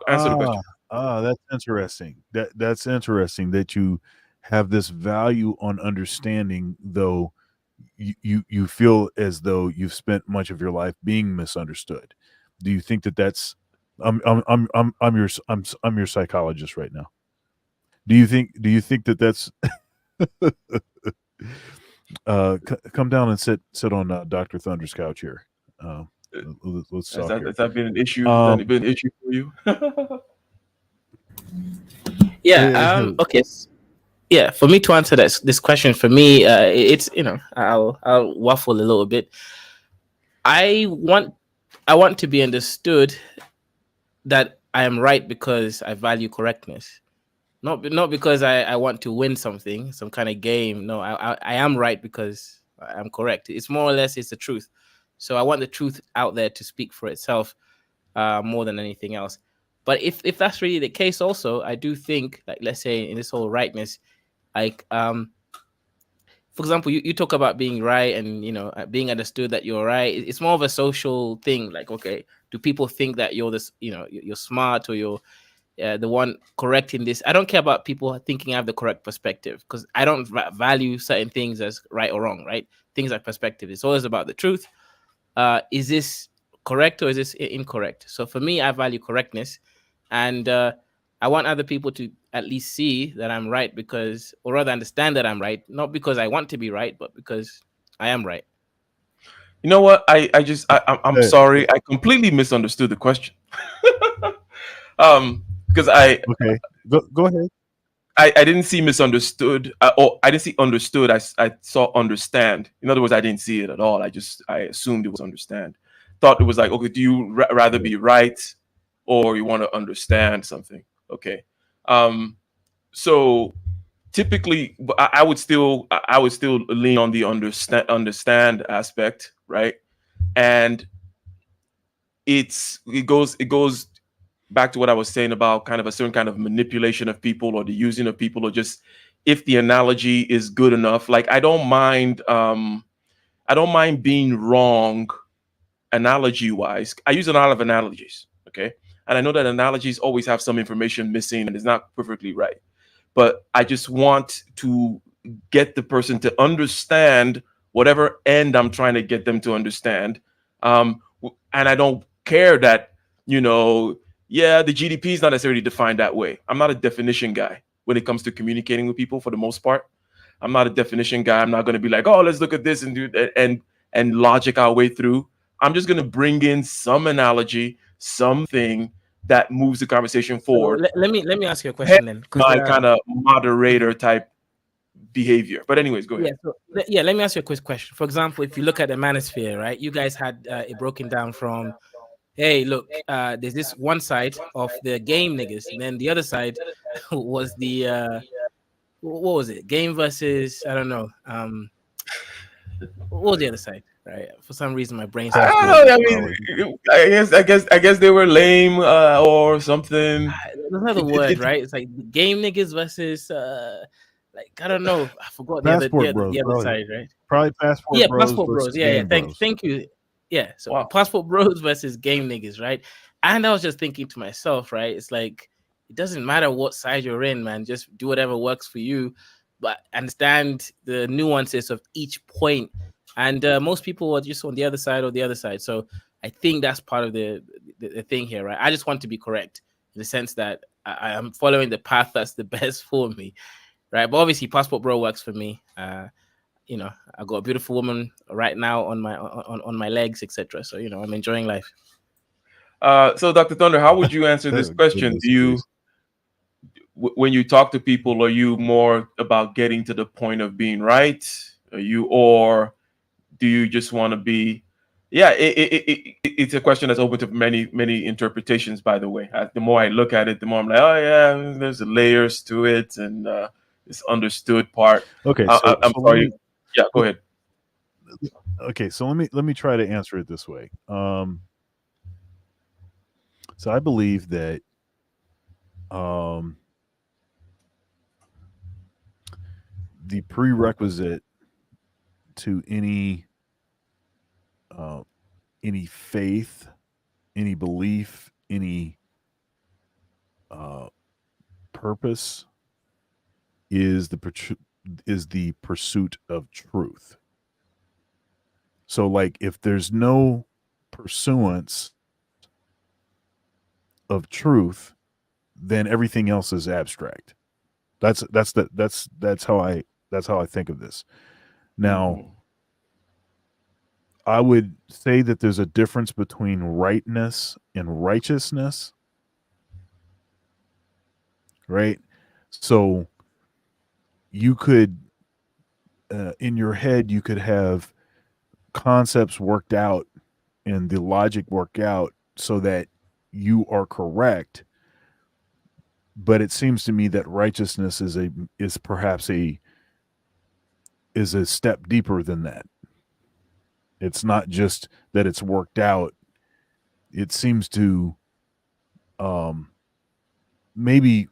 answer the question. That's interesting. That's interesting that you have this value on understanding, though you feel as though you've spent much of your life being misunderstood. Do you think that that's I'm your psychologist right now. Do you think that that's come down and sit on Dr. Thunder's couch here. Uh, let's Has talk that, here. has that been an issue? Has that been an issue for you? Yeah. eh, Okay. Yeah. For me to answer this question, for me, it's I'll waffle a little bit. I want I want to be understood that I am right because I value correctness. Not because I want to win something, some kind of game. No, I am right because I'm correct. It's more or less it's the truth. So I want the truth out there to speak for itself, more than anything else. But if that's really the case, also I do think, like, let's say in this whole rightness, like, for example, you talk about being right and being understood that you're right. It's more of a social thing. Like, okay, do people think that you're this, you're smart, or you're the one correct in this? I don't care about people thinking I have the correct perspective, because I don't value certain things as right or wrong, right? Things like perspective. It's always about the truth. Is this correct or is this incorrect? So for me, I value correctness, and I want other people to at least see that I'm right, because, or rather understand that I'm right, not because I want to be right, but because I am right. You know what? I'm eh, sorry. I completely misunderstood the question. Because okay, go ahead. I didn't see misunderstood, or I didn't see understood. I saw understand. In other words, I didn't see it at all. I assumed it was understand. Thought it was like, okay, do you rather be right, or you want to understand something? Okay. So typically, I would still lean on the understand aspect, right? And it goes back to what I was saying about kind of a certain kind of manipulation of people, or the using of people, or just if the analogy is good enough. Like, I don't mind being wrong analogy wise. I use a lot of analogies, okay? And I know that analogies always have some information missing and it's not perfectly right. But I just want to get the person to understand whatever end I'm trying to get them to understand. And I don't care that, you know, yeah, the GDP is not necessarily defined that way. I'm not a definition guy when it comes to communicating with people for the most part. I'm not a definition guy. I'm not going to be like, oh, let's look at this and do that and logic our way through. I'm just going to bring in some analogy, something that moves the conversation So forward. let me ask you a Hence question then, because my kind of moderator type behavior. But anyways, go yeah, ahead. let me ask you a quick question. For example, if you look at the manosphere, right, you guys had it broken down from, hey, look, there's this one side of the game niggas, and then the other side was the what was it? Game versus, I don't know. What was the other side? Right. For some reason, my brain I starts don't going. know. I mean, I guess they were lame or something. That's another It, it, word, it, right? It's like game niggas versus like, I don't know. I forgot the other Passport Bros, the other probably. side, right? Probably Passport Yeah, Bros Passport versus Bros. Yeah, yeah. Game Thank Bros. thank you. Yeah. So wow. Passport Bros versus game niggas, right? And I was just thinking to myself, right? It's like it doesn't matter what side you're in, man. Just do whatever works for you, but understand the nuances of each point. And most people are just on the other side or the other side. So I think that's part of the thing here, right? I just want to be correct in the sense that I am following the path that's the best for me, right? But obviously, Passport Bro works for me. You know, I got a beautiful woman right now on my legs, etc. So I'm enjoying life. So, Dr. Thunder, how would you answer this question? Goodness gracious. When you talk to people, are you more about getting to the point of being right? Or do you just want to be? Yeah, it's a question that's open to many interpretations. By the way, the more I look at it, the more I'm like, oh yeah, there's layers to it, and this understood part. Okay, I'm so sorry. Yeah, go ahead. let me try to answer it this way. So I believe that the prerequisite to any faith, any belief, any purpose is the pursuit of truth. So, like, if there's no pursuance of truth, then everything else is abstract. That's how I think of this. Now, Mhm. I would say that there's a difference between rightness and righteousness, right? So you could, in your head, you could have concepts worked out and the logic worked out so that you are correct. But it seems to me that righteousness is perhaps a step deeper than that. It's not just that it's worked out. It seems to maybe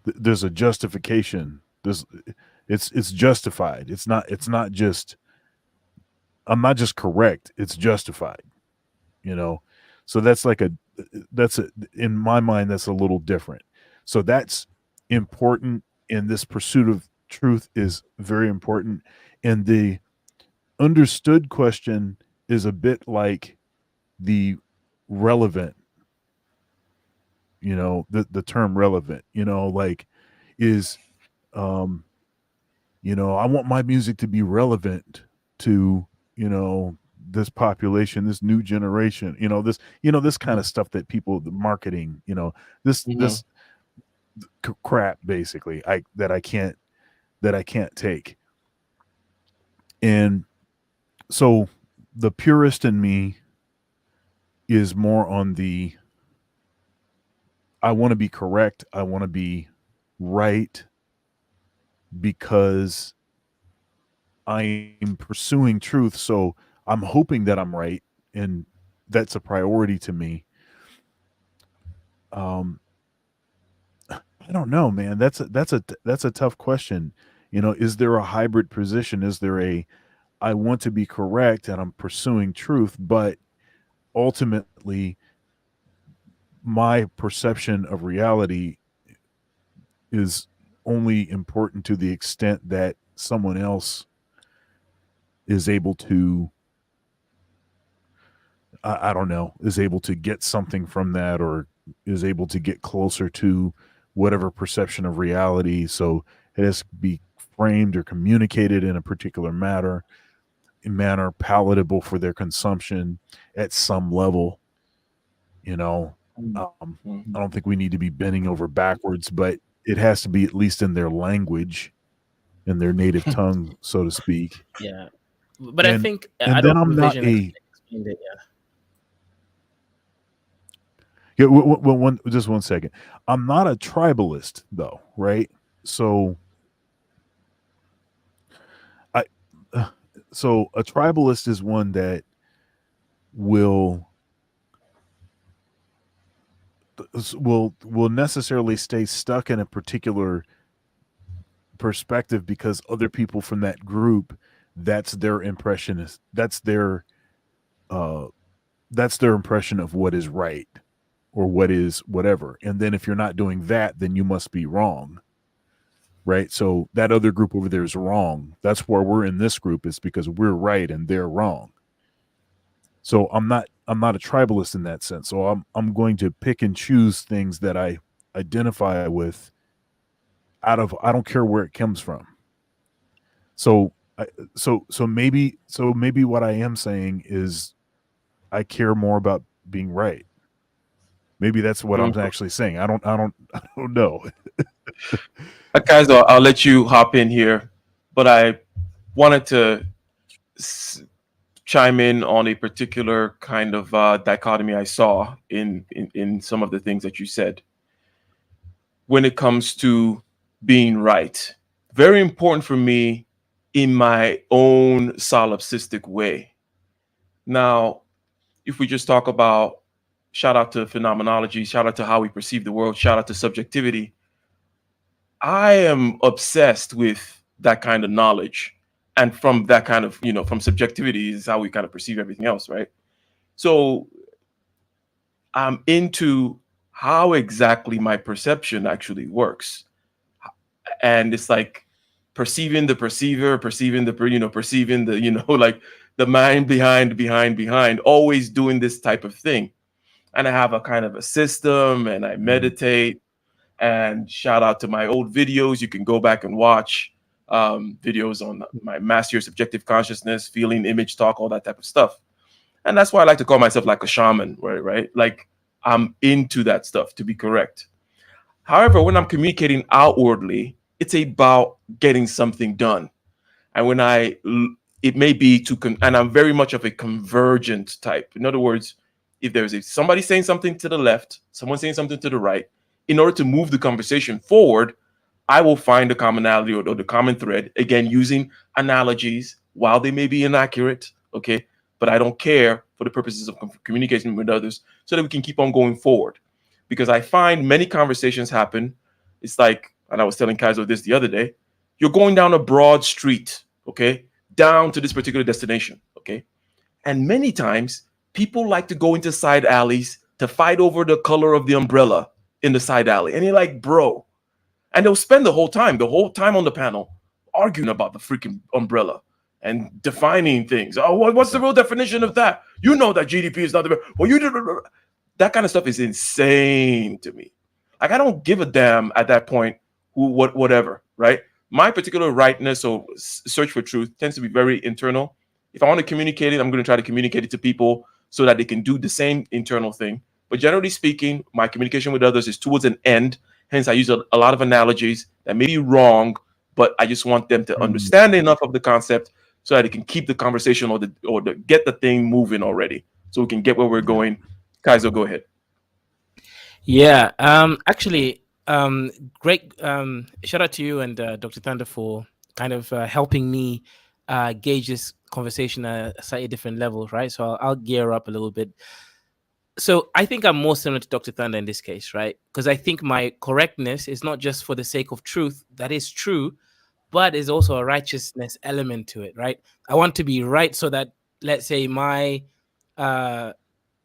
there's a justification. It's justified. It's not just I'm not just correct. It's justified. You know, so in my mind that's a little different. So that's important, and this pursuit of truth is very important. And the understood question is a bit like the relevant, the term relevant, like is um I want my music to be relevant to, this population, this new generation, this kind of stuff that people, the marketing, this Mhm. crap basically that I can't take. And so the purist in me is more on the I want to be correct, I want to be right because I'm pursuing truth, so I'm hoping that I'm right, and that's a priority to me. Um, I don't know, man. That's a tough question. Is there a hybrid position? Is there a I want to be correct and I'm pursuing truth, but ultimately my perception of reality is only important to the extent that someone else is able to I don't know, is able to get something from that or is able to get closer to whatever perception of reality. So it has to be framed or communicated in a particular manner palatable for their consumption at some level. You know, Mhm. I don't think we need to be bending over backwards, but it has to be at least in their language, in their native tongue, so to speak. Yeah, but I And think and then adult I'm not supervision a explained it. yeah. Just 1 second. I'm not a tribalist though, right? So I so a tribalist is one that will will necessarily stay stuck in a particular perspective because other people from that group, that's their impression, is uh that's their impression of what is right or what is whatever. And then if you're not doing that, then you must be wrong. Right? So that other group over there is wrong. That's where we're in this group, is because we're right and they're wrong. So I'm not a tribalist in that sense. So I'm going to pick and choose things that I identify with out of, I don't care where it comes from. So maybe what I am saying is I care more about being right. Maybe that's what I'm actually saying. I don't know. Guys, I'll let you hop in here, but I wanted to s- chime in on a particular kind of dichotomy I saw in some of the things that you said when it comes to being right. Very important for me in my own solipsistic way. Now, if we just talk about, shout out to phenomenology, shout out to how we perceive the world, shout out to subjectivity, I am obsessed with that kind of knowledge. And from that kind of, from subjectivity is how we kind of perceive everything else, right? So I'm into how exactly my perception actually works. And it's like perceiving the perceiver, perceiving the, perceiving the, like the mind behind, always doing this type of thing. And I have a kind of a system and I meditate. And shout out to my old videos. You can go back and watch videos on my master your subjective consciousness, feeling, image, talk, all that type of stuff. And that's why I like to call myself like a shaman, right? Like I'm into that stuff, to be correct. However, when I'm communicating outwardly, it's about getting something done. And it may be and I'm very much of a convergent type. In other words, if there's somebody saying something to the left, someone saying something to the right, in order to move the conversation forward, I will find the commonality or the common thread, again, using analogies while they may be inaccurate, okay? But I don't care for the purposes of communication with others so that we can keep on going forward. Because I find many conversations happen. It's like, and I was telling Kaizo this the other day, you're going down a broad street, okay, down to this particular destination, okay? And many times people like to go into side alleys to fight over the color of the umbrella in the side alley. And you're like, bro, and they'll spend the whole time on the panel arguing about the freaking umbrella and defining things. Oh, what's the real definition of that? You know that GDP is not the well. That kind of stuff is insane to me. Like I don't give a damn at that point whatever, right? My particular rightness or search for truth tends to be very internal. If I want to communicate it, I'm going to try to communicate it to people so that they can do the same internal thing. But generally speaking, my communication with others is towards an end. Hence, I use a lot of analogies that may be wrong, but I just want them to understand enough of the concept so that they can keep the conversation or get the thing moving already, so we can get where we're going. Kaiser, go ahead. Yeah. Actually, great. Shout out to you and Dr. Thunder for kind of helping me gauge this conversation at a slightly different level, right? So I'll gear up a little bit. So I think I'm more similar to Dr. Thunder in this case, right? Because I think my correctness is not just for the sake of truth. That is true, but there's also a righteousness element to it, right? I want to be right so that, let's say, my uh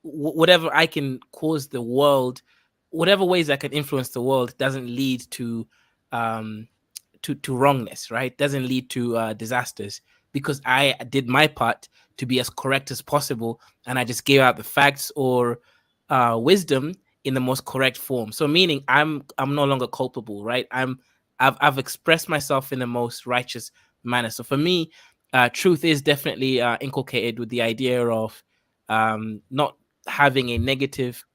whatever I can cause the world, whatever ways I can influence the world, doesn't lead to um to wrongness, right? Doesn't lead to disasters, because I did my part to be as correct as possible, and I just gave out the facts or wisdom in the most correct form. So meaning I'm no longer culpable, right? I've expressed myself in the most righteous manner. So for me, truth is definitely inculcated with the idea of not having a negative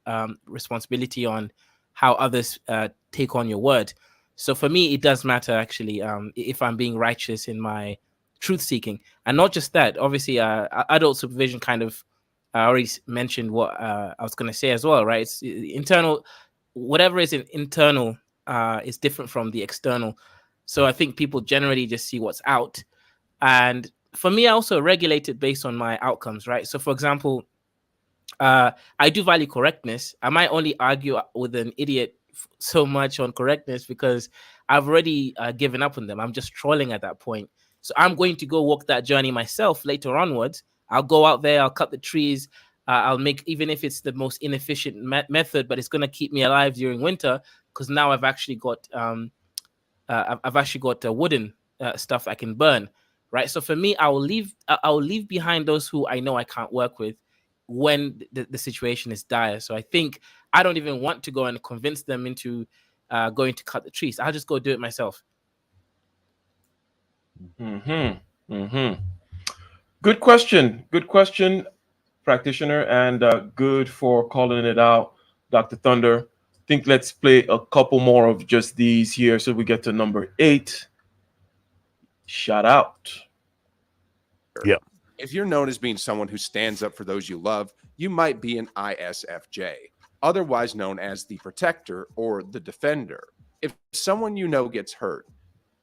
responsibility on how others take on your word. So for me, it does matter actually if I'm being righteous in my truth seeking, and not just that. Obviously, adult supervision kind of I already mentioned what I was going to say as well, right? It's internal, whatever is internal is different from the external. So I think people generally just see what's out, and for me, I also regulate it based on my outcomes, right? So for example, I do value correctness. I might only argue with an idiot so much on correctness because I've already given up on them. I'm just trolling at that point. So I'm going to go walk that journey myself later onwards. I'll go out there, I'll cut the trees, I'll make, even if it's the most inefficient method, but it's going to keep me alive during winter because now I've actually got I've actually got wooden stuff I can burn, right? So for me, I will leave behind those who I know I can't work with when the situation is dire. So I think I don't even want to go and convince them into going to cut the trees. I'll just go do it myself. Good question. Good question, practitioner, and good for calling it out, Dr. Thunder. Think let's play a couple more of just these here so we get to number 8. Shout out. Yeah. If you're known as being someone who stands up for those you love, you might be an ISFJ, otherwise known as the protector or the defender. If someone you know gets hurt,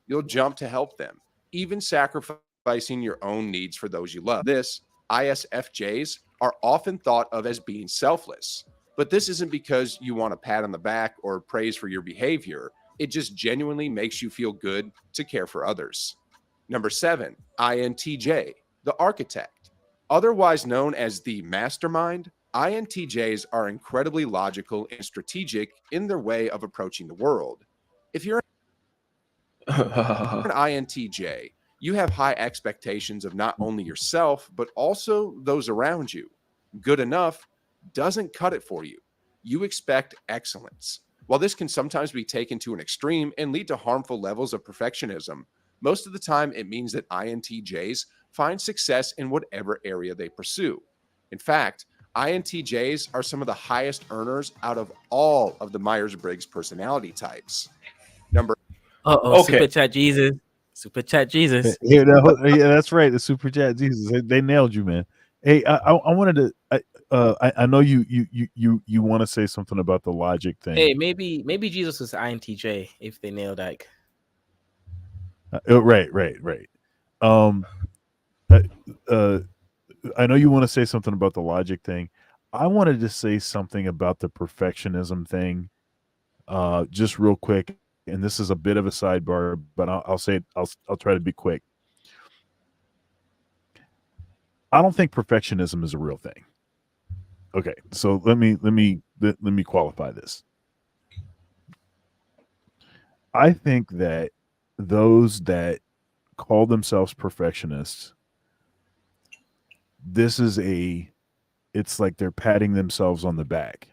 you'll jump to help them, even sacrificing your own needs for those you love. This, ISFJs are often thought of as being selfless, but this isn't because you want a pat on the back or praise for your behavior. It just genuinely makes you feel good to care for others. Number 7, INTJ, the architect. Otherwise known as the mastermind, INTJs are incredibly logical and strategic in their way of approaching the world. If you're an INTJ, you have high expectations of not only yourself, but also those around you. Good enough doesn't cut it for you. You expect excellence. While this can sometimes be taken to an extreme and lead to harmful levels of perfectionism, most of the time it means that INTJs find success in whatever area they pursue. In fact, INTJs are some of the highest earners out of all of the Myers-Briggs personality types. Number Uh-oh, Okay. Super Chat Jesus. Super Chat Jesus. Yeah, yeah, that's right. The super chat, Jesus, they nailed you, man. Hey, I wanted to. I know you want to say something about the logic thing. Hey, maybe Jesus was INTJ if they nailed that. Right. I know you want to say something about the logic thing. I wanted to say something about the perfectionism thing, just real quick. And this is a bit of a sidebar, but I'll say it. I'll try to be quick. I don't think perfectionism is a real thing. Okay, so let me qualify this. I think that those that call themselves perfectionists, it's like they're patting themselves on the back.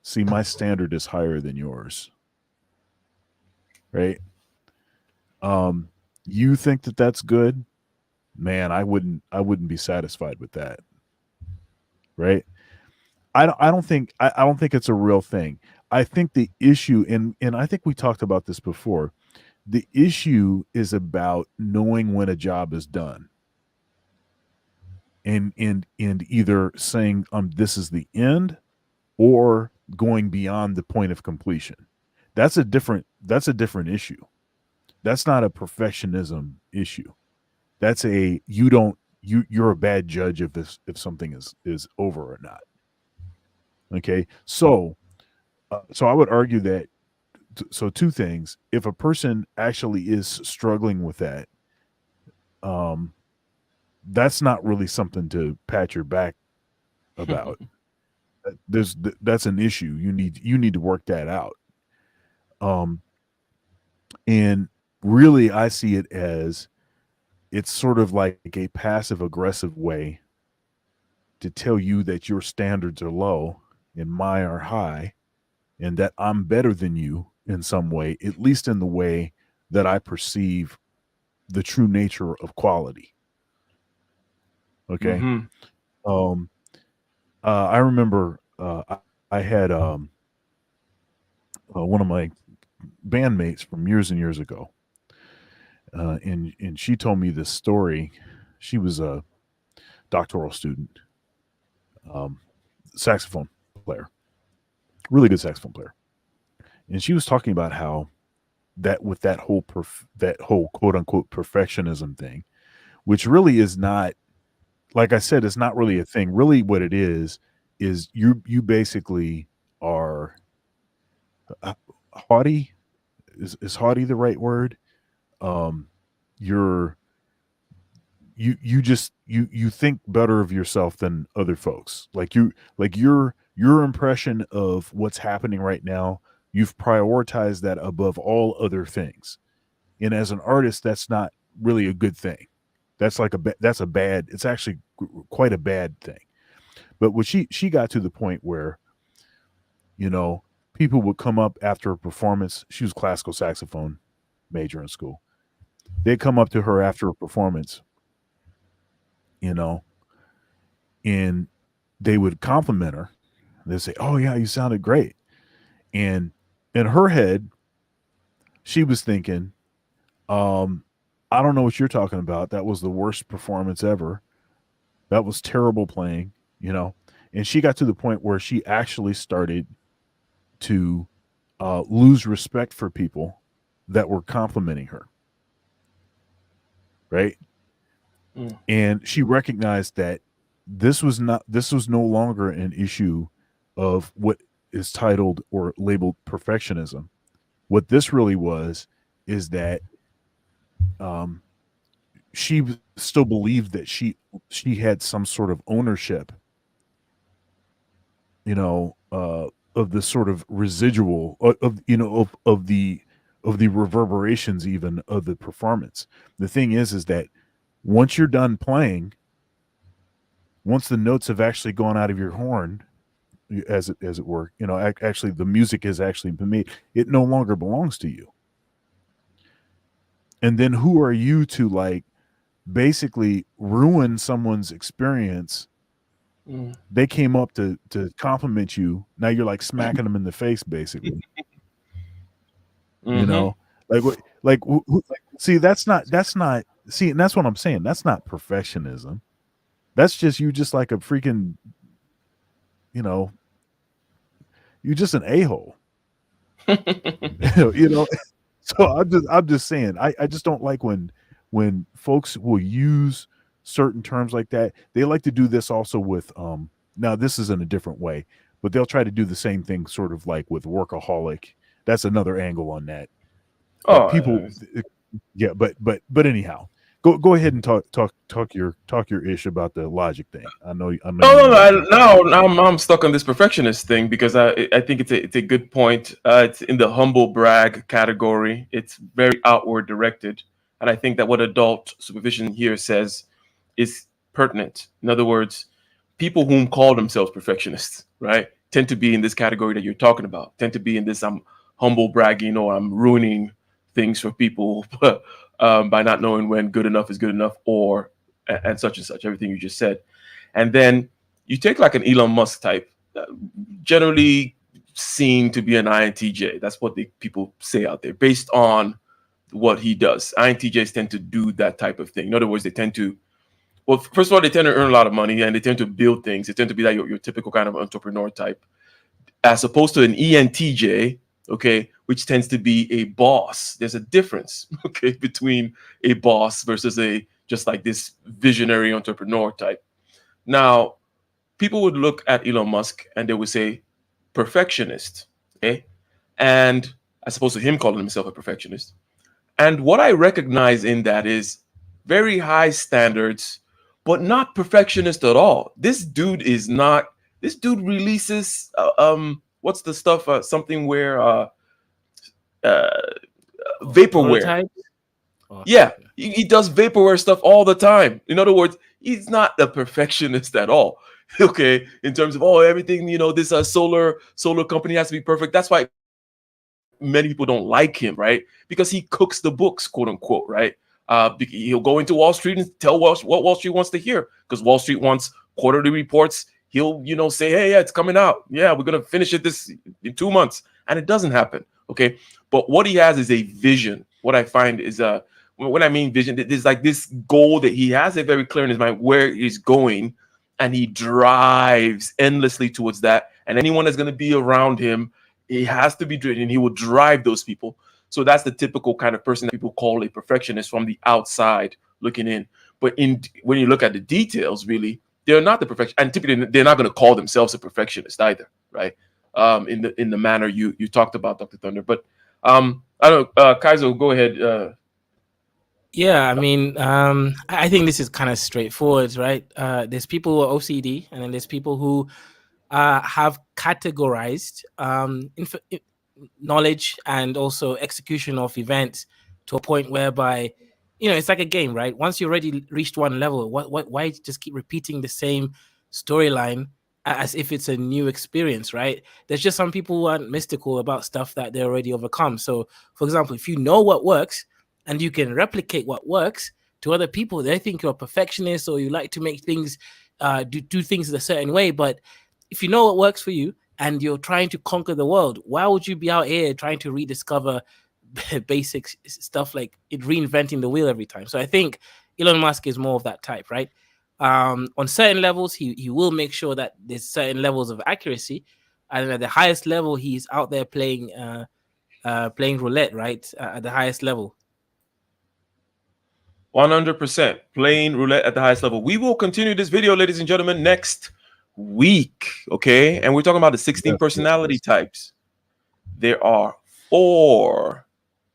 See, my standard is higher than yours. Right? You think that that's good? Man, I wouldn't be satisfied with that. Right? I don't think it's a real thing. I think the issue, and I think we talked about this before, the issue is about knowing when a job is done. And either saying this is the end or going beyond the point of completion. That's a different issue. That's not a perfectionism issue. That's you're a bad judge if something is over or not. Okay, so I would argue that. So two things: if a person actually is struggling with that, that's not really something to pat your back about. That's an issue. You need to work that out. And really, I see it as it's sort of like a passive aggressive way to tell you that your standards are low and mine are high, and that I'm better than you in some way, at least in the way that I perceive the true nature of quality. Okay. I remember I had one of my bandmates from years and years ago, and she told me this story. She was a doctoral student, um, saxophone player, really good saxophone player, and she was talking about how that with that whole quote unquote perfectionism thing, which really is not, like I said, it's not really a thing. Really, what it is you basically are haughty. Is haughty the right word? Um, you're you just you think better of yourself than other folks. Like your impression of what's happening right now, you've prioritized that above all other things. And as an artist, that's not really a good thing. That's like that's a bad. It's actually quite a bad thing. But what she got to the point where, you know, people would come up after a performance. She was classical saxophone major in school. They'd come up to her after a performance, you know, and they would compliment her. They'd say, "Oh yeah, you sounded great." And in her head, she was thinking, I don't know what you're talking about. That was the worst performance ever. That was terrible playing, you know." And she got to the point where she actually started to lose respect for people that were complimenting her, right? Mm. And she recognized that this was no longer an issue of what is titled or labeled perfectionism. What this really was is that um, she still believed that she had some sort of ownership, you know, of the sort of residual of you know of the reverberations even of the performance. The thing is that once you're done playing, once the notes have actually gone out of your horn, as it were, you know, actually the music has actually been made. It no longer belongs to you. And then who are you to like basically ruin someone's experience? Mm. They came up to compliment you. Now you're like smacking them in the face, basically. You Mm-hmm. know, like what? Like, see, that's not. See, and that's what I'm saying. That's not perfectionism. That's just you, just like a freaking, you know, you're just an a hole. You know. So I'm just saying. I just don't like when folks will use certain terms like that. They like to do this also with now this is in a different way, but they'll try to do the same thing sort of like with workaholic. That's another angle on that. But people Oh, yeah, but anyhow, go ahead and talk your ish about the logic thing. I know no, you no, wanted to no. talk about Now that. I'm stuck on this perfectionist thing because I think it's a good point. It's in the humble brag category. It's very outward directed, and I think that what adult supervision here says is pertinent. In other words, people whom call themselves perfectionists, right, tend to be in this category that you're talking about. Tend to be in this I'm humble bragging or I'm ruining things for people by not knowing when good enough is good enough or and such and such. Everything you just said. And then you take like an Elon Musk type, generally seen to be an INTJ. That's what the people say out there based on what he does. INTJs tend to do that type of thing. In other words, they tend to, well, first of all, they tend to earn a lot of money and they tend to build things. They tend to be like your typical kind of entrepreneur type, as opposed to an ENTJ, okay, which tends to be a boss. There's a difference, okay, between a boss versus a just like this visionary entrepreneur type. Now, people would look at Elon Musk and they would say perfectionist, okay? And as opposed to him calling himself a perfectionist. And what I recognize in that is very high standards, but not perfectionist at all. This dude is not. This dude releases what's the stuff? Something where uh, vaporware. Prototype. Oh, Yeah, okay. he does vaporware stuff all the time. In other words, he's not a perfectionist at all. Okay, in terms of oh everything, you know, this solar company has to be perfect. That's why many people don't like him, right? Because he cooks the books, quote unquote, right? He'll go into Wall Street and tell what Wall Street wants to hear because Wall Street wants quarterly reports He'll, say, hey, yeah, it's coming out. Yeah, we're gonna finish it this in 2 months, and it doesn't happen. Okay, but what he has is a vision. What I find is when I mean vision, there's like this goal that he has it very clear in his mind where he's going, and he drives endlessly towards that. And anyone that's gonna be around him, he has to be driven, and he will drive those people. So that's the typical kind of person that people call a perfectionist from the outside looking in. But when you look at the details, really, they're not the perfection, and typically they're not going to call themselves a perfectionist either, right? In the manner you talked about, Dr. Thunder. But I don't know, Kaizo, go ahead. Yeah, I mean, I think this is kind of straightforward, right? There's people who are OCD, and then there's people who have categorized knowledge and also execution of events to a point whereby, it's like a game, right? Once you already reached one level, why just keep repeating the same storyline as if it's a new experience, right? There's just some people who aren't mystical about stuff that they already overcome. So, for example, if you know what works and you can replicate what works to other people, they think you're a perfectionist or you like to make things do things a certain way. But if you know what works for you and you're trying to conquer the world, why would you be out here trying to rediscover basic stuff like reinventing the wheel every time? So I think Elon Musk is more of that type, right? On certain levels, he will make sure that there's certain levels of accuracy, and at the highest level, he's out there playing roulette, right? At the highest level. 100% playing roulette at the highest level. We will continue this video, ladies and gentlemen, next week. Okay, and we're talking about the 16 personality types. There are four.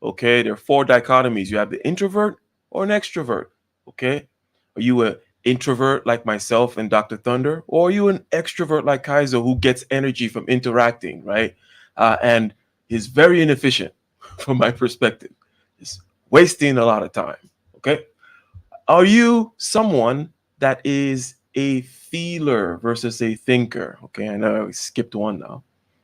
Okay, there are four dichotomies. You have the introvert or an extrovert. Okay, are you an introvert like myself and Dr. Thunder, or are you an extrovert like Kaiser who gets energy from interacting, right? And is very inefficient from my perspective. Is wasting a lot of time. Okay, are you someone that is a feeler versus a thinker? Okay, I know I skipped one now,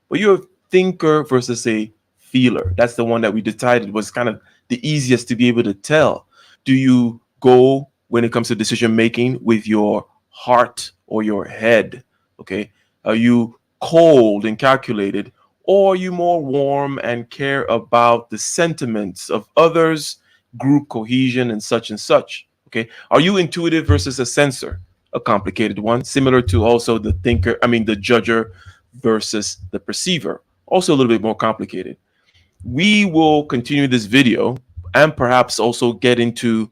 but you're a thinker versus a feeler. That's the one that we decided was kind of the easiest to be able to tell. Do you go when it comes to decision making with your heart or your head? Okay, are you cold and calculated, or are you more warm and care about the sentiments of others, group cohesion, and such and such? Okay, are you intuitive versus a sensor? A complicated one, similar to also the judger versus the perceiver, also a little bit more complicated. We will continue this video and perhaps also get into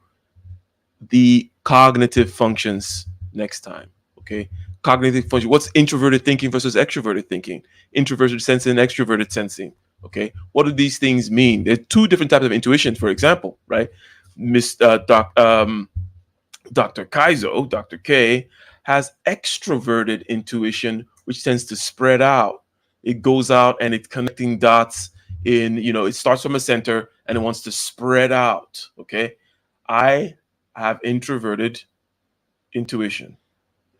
the cognitive functions next time. Okay, cognitive function. What's introverted thinking versus extroverted thinking? Introverted sensing, extroverted sensing. Okay, what do these things mean? There are two different types of intuition, for example, right? Dr. Kaizo, Dr. K, has extroverted intuition, which tends to spread out. It goes out and it's connecting dots it starts from a center and it wants to spread out. Okay. I have introverted intuition.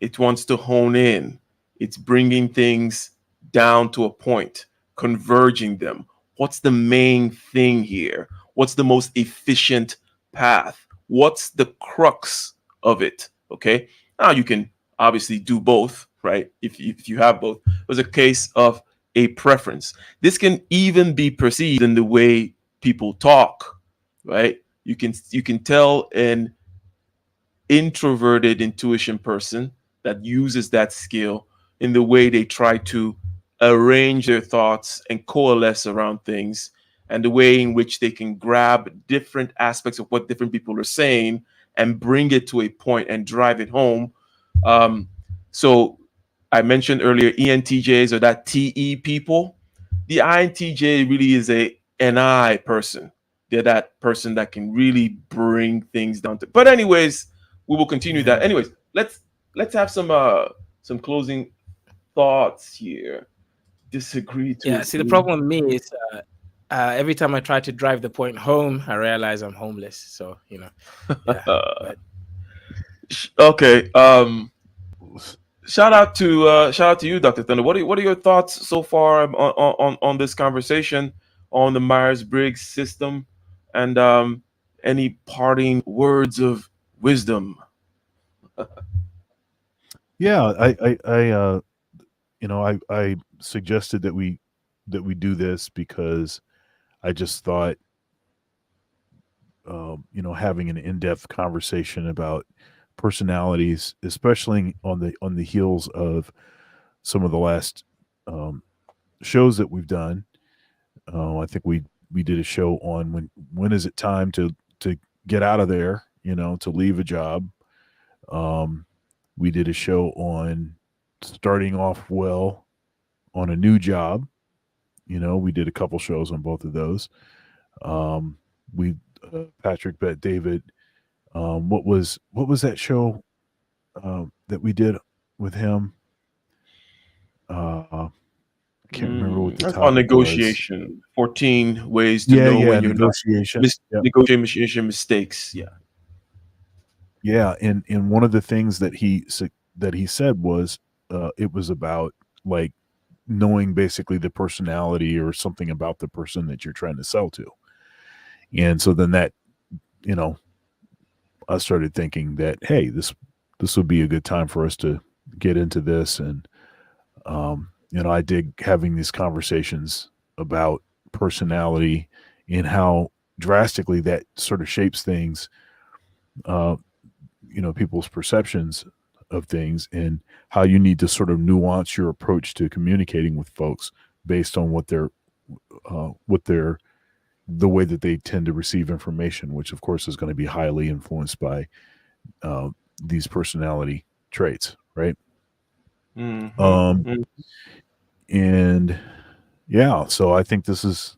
It wants to hone in. It's bringing things down to a point, converging them. What's the main thing here? What's the most efficient path? What's the crux of it? Okay. Now you can obviously do both, right? If you have both, there's a case of a preference. This can even be perceived in the way people talk, right? You can tell an introverted intuition person that uses that skill in the way they try to arrange their thoughts and coalesce around things, and the way in which they can grab different aspects of what different people are saying and bring it to a point and drive it home. So I mentioned earlier ENTJs or that TE people. The INTJ really is a NI person. They're that person that can really bring things down to. But anyways, we will continue that. Anyways, let's have some closing thoughts here. Disagree to Yeah, see, the agree. problem with me is every time I try to drive the point home, I realize I'm homeless. So, yeah. But Okay. Shout out to you, Dr. Thunder. What are your thoughts so far on this conversation on the Myers Briggs system, and any parting words of wisdom? Yeah, I suggested that we do this because I just thought, having an in-depth conversation about personalities, especially on the heels of some of the last um, shows that we've done. I think we did a show on when is it time to get out of there, to leave a job. Um, we did a show on starting off well on a new job. We did a couple shows on both of those. We Patrick bet David. What was that show that we did with him? I can't remember what the That's on topic was. negotiation. 14 ways to Yeah, know yeah, when you're not negotiation. Yep. negotiation mistakes. Yeah. Yeah, and one of the things that he said was it was about like knowing basically the personality or something about the person that you're trying to sell to. And so then that, you know, I started thinking that, hey, this would be a good time for us to get into this. And I dig having these conversations about personality and how drastically that sort of shapes things, uh, people's perceptions of things, and how you need to sort of nuance your approach to communicating with folks based on what they're the way that they tend to receive information, which of course is going to be highly influenced by uh, these personality traits, right? Um, Mm-hmm. and yeah, so I think this is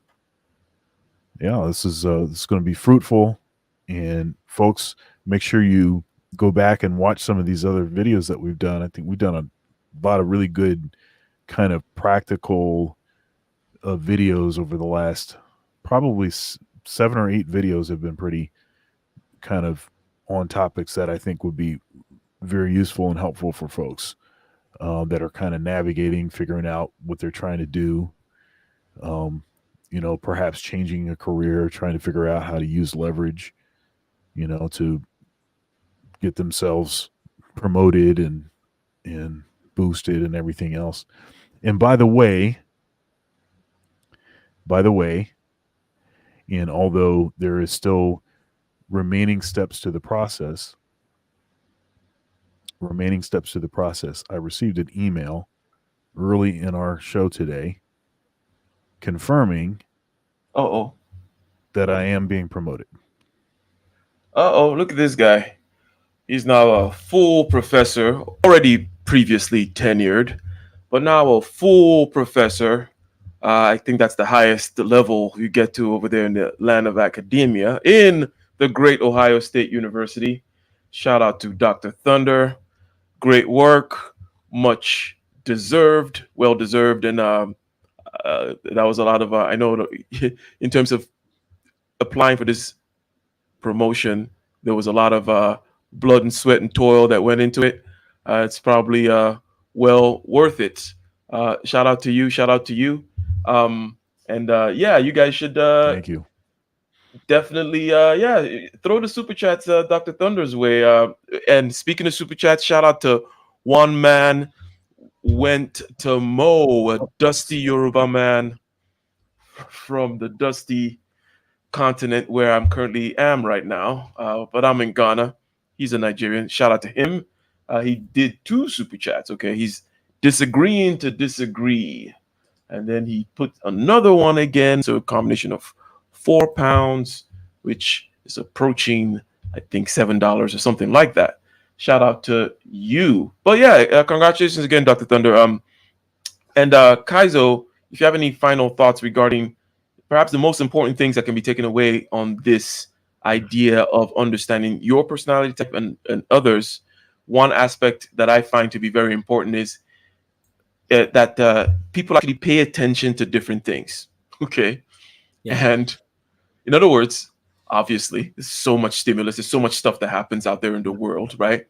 going to be fruitful, and folks, make sure you go back and watch some of these other videos that we've done. I think we've done a lot of really good kind of practical videos over the last probably 7 or 8 videos have been pretty kind of on topics that I think would be very useful and helpful for folks that are kind of navigating, figuring out what they're trying to do. Um, perhaps changing a career, trying to figure out how to use leverage, to get themselves promoted and boosted and everything else. And by the way, and although there is still remaining steps to the process, I received an email early in our show today confirming Uh-oh. that I am being promoted. Uh-oh, look at this guy. He's now a full professor, already previously tenured, but now a full professor. I think that's the highest level you get to over there in the land of academia in the great Ohio State University. Shout out to Dr. Thunder. Great work, much deserved, well deserved, and that was a lot of I know in terms of applying for this promotion, there was a lot of blood and sweat and toil that went into it. It's probably well worth it. Shout out to you. Shout out to you. And yeah, you guys should Thank you. definitely yeah, throw the super chats Dr. Thunder's way. And speaking of super chats, shout out to one man went to Mo, a dusty Yoruba man from the dusty continent where I'm currently am right now. But I'm in Ghana. He's a Nigerian. Shout out to him. He did 2 super chats. Okay, he's disagreeing to disagree, and then he put another one again. So a combination of £4, which is approaching I think $7 or something like that. Shout out to you. But yeah, congratulations again, Dr. Thunder. And Kaizo, if you have any final thoughts regarding perhaps the most important things that can be taken away on this idea of understanding your personality type and others, one aspect that I find to be very important is that people actually pay attention to different things. Okay. Yeah. And in other words, obviously, there's so much stimulus, there's so much stuff that happens out there in the world, right?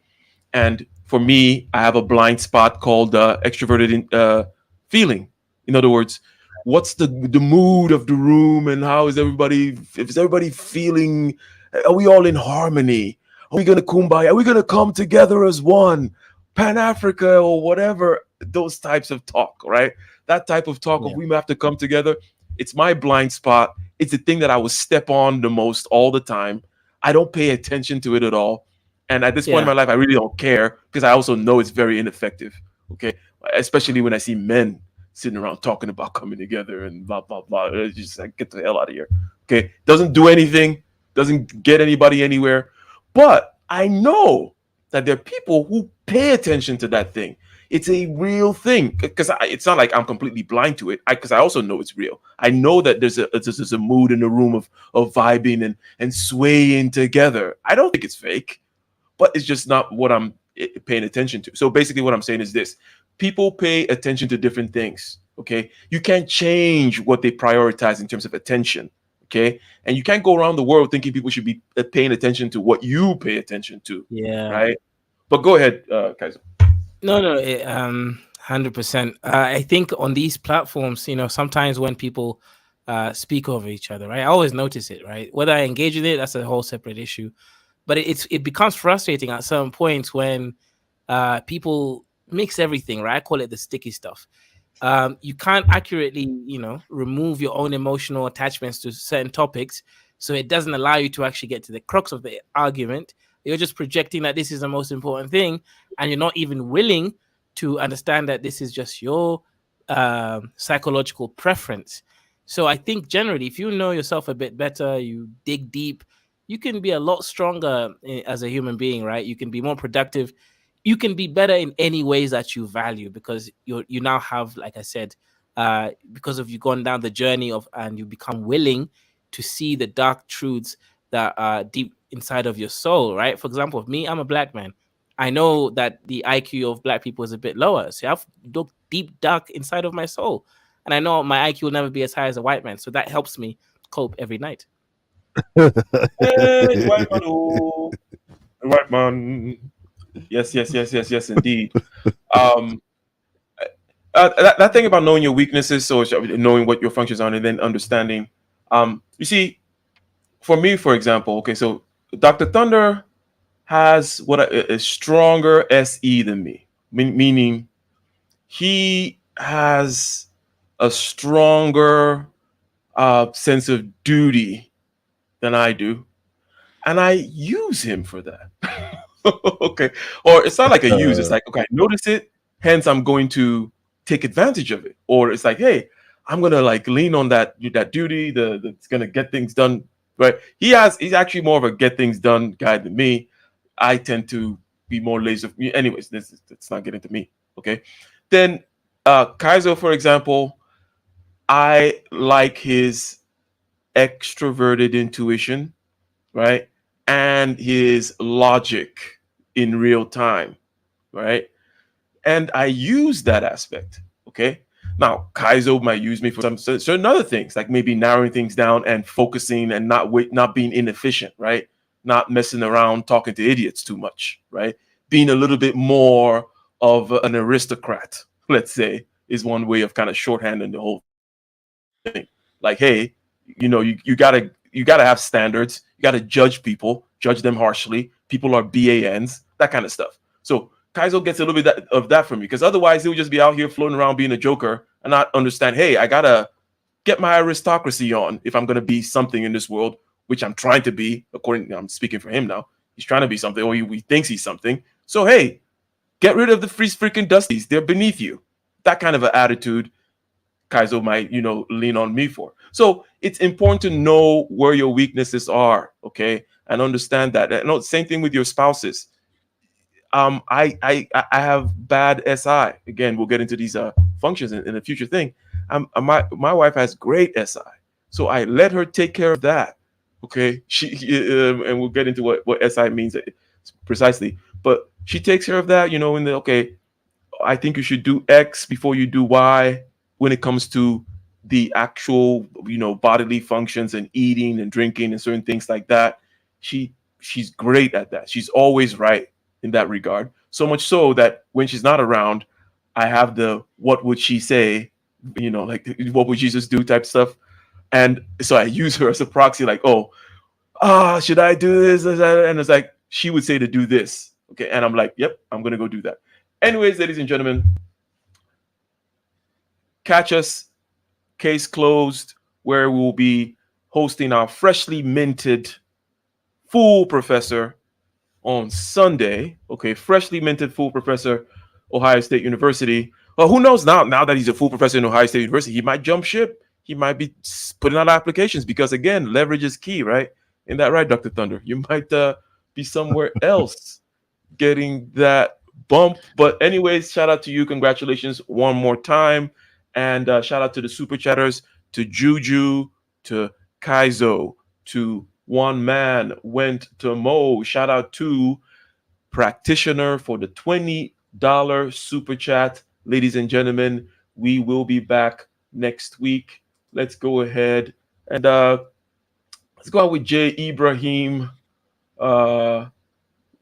And for me, I have a blind spot called extroverted feeling. In other words, what's the mood of the room and how is everybody? Is everybody feeling? Are we all in harmony? Are we gonna kumbaya? Are we gonna come together as one? Pan Africa or whatever, those types of talk, right? That type of talk of Yeah. we have to come together. It's my blind spot. It's the thing that I will step on the most all the time. I don't pay attention to it at all. And at this point in Yeah. my life, I really don't care because I also know it's very ineffective. Okay. Especially when I see men sitting around talking about coming together and blah, blah, blah. It's just like, get the hell out of here. Okay. Doesn't do anything, doesn't get anybody anywhere. But I know that there are people who pay attention to that thing. It's a real thing because it's not like I'm completely blind to it. Because I also know it's real. I know that there's a mood in the room of vibing and swaying together. I don't think it's fake, but it's just not what I'm paying attention to. So basically, what I'm saying is this: people pay attention to different things. Okay, you can't change what they prioritize in terms of attention. Okay, and you can't go around the world thinking people should be paying attention to what you pay attention to, Yeah. right? But go ahead, Kaiser. No, no, 100%. I think on these platforms, sometimes when people speak over each other, right? I always notice it, right? Whether I engage in it, that's a whole separate issue. But it becomes frustrating at certain points when people mix everything, right? I call it the sticky stuff. You can't accurately, remove your own emotional attachments to certain topics, so it doesn't allow you to actually get to the crux of the argument. You're just projecting that this is the most important thing, and you're not even willing to understand that this is just your psychological preference. So I think generally, if you know yourself a bit better, you dig deep, you can be a lot stronger as a human being, right? You can be more productive, you can be better in any ways that you value, because you now have, like I said, because of you gone down the journey of, and you become willing to see the dark truths that are deep inside of your soul, right? For example, of me, I'm a black man. I know that the IQ of black people is a bit lower, so I've looked deep dark inside of my soul, and I know my IQ will never be as high as a white man, so that helps me cope every night. Hey, the white man, oh, the white man. Yes, yes, yes, yes, yes, indeed. Um, that thing about knowing your weaknesses, so knowing what your functions are, and then understanding. You see, for me, for example, okay, so Dr. Thunder has a stronger SE than me, meaning he has a stronger sense of duty than I do, and I use him for that. Okay, or it's not like a use. It's like, okay, I notice it, hence I'm going to take advantage of it. Or it's like, hey, I'm gonna like lean on that duty, that's gonna get things done. Right? He's actually more of a get things done guy than me. I tend to be more laser. Anyways, it's not getting to me. Okay, then Kaizo, for example, I like his extroverted intuition, right? And his logic in real time, right? And I use that aspect. Okay. Now, Kaizo might use me for some certain other things, like maybe narrowing things down and focusing and not being inefficient, right? Not messing around talking to idiots too much, right? Being a little bit more of an aristocrat, let's say, is one way of kind of shorthanding the whole thing. Like, hey, you gotta have standards. You gotta judge people, judge them harshly. People are BANs, that kind of stuff. So Kaizo gets a little bit of that from me, because otherwise he'll just be out here floating around being a joker and not understand. Hey, I gotta get my aristocracy on if I'm gonna be something in this world, which I'm trying to be. According, I'm speaking for him now. He's trying to be something, or he thinks he's something. So hey, get rid of the free freaking dusties. They're beneath you. That kind of an attitude Kaizo might, lean on me for. So it's important to know where your weaknesses are, okay, and understand that. And same thing with your spouses. I have bad SI. Again, we'll get into these functions in a future thing. My wife has great SI, so I let her take care of that. Okay, and we'll get into what SI means precisely. But she takes care of that, in the okay. I think you should do X before you do Y when it comes to the actual, bodily functions and eating and drinking and certain things like that. She's great at that. She's always right in that regard. So much so that when she's not around, I have the what would she say, like what would Jesus do type stuff. And so I use her as a proxy, like, oh, should I do this? And it's like she would say to do this. Okay. And I'm like, yep, I'm gonna go do that. Anyways, ladies and gentlemen, catch us, case closed, where we'll be hosting our freshly minted full professor on Sunday. Okay, freshly minted full professor, Ohio State University. Well, who knows now? Now that he's a full professor in Ohio State University, he might jump ship. He might be putting out applications because, again, leverage is key, right? Isn't that right, Dr. Thunder? You might be somewhere else getting that bump. But anyways, shout out to you. Congratulations one more time. And shout out to the super chatters, to Juju, to Kaizo, to One Man, Went to Mo. Shout out to Practitioner for the $20 super chat. Ladies and gentlemen, we will be back next week. Let's go ahead and let's go out with Jay Ibrahim.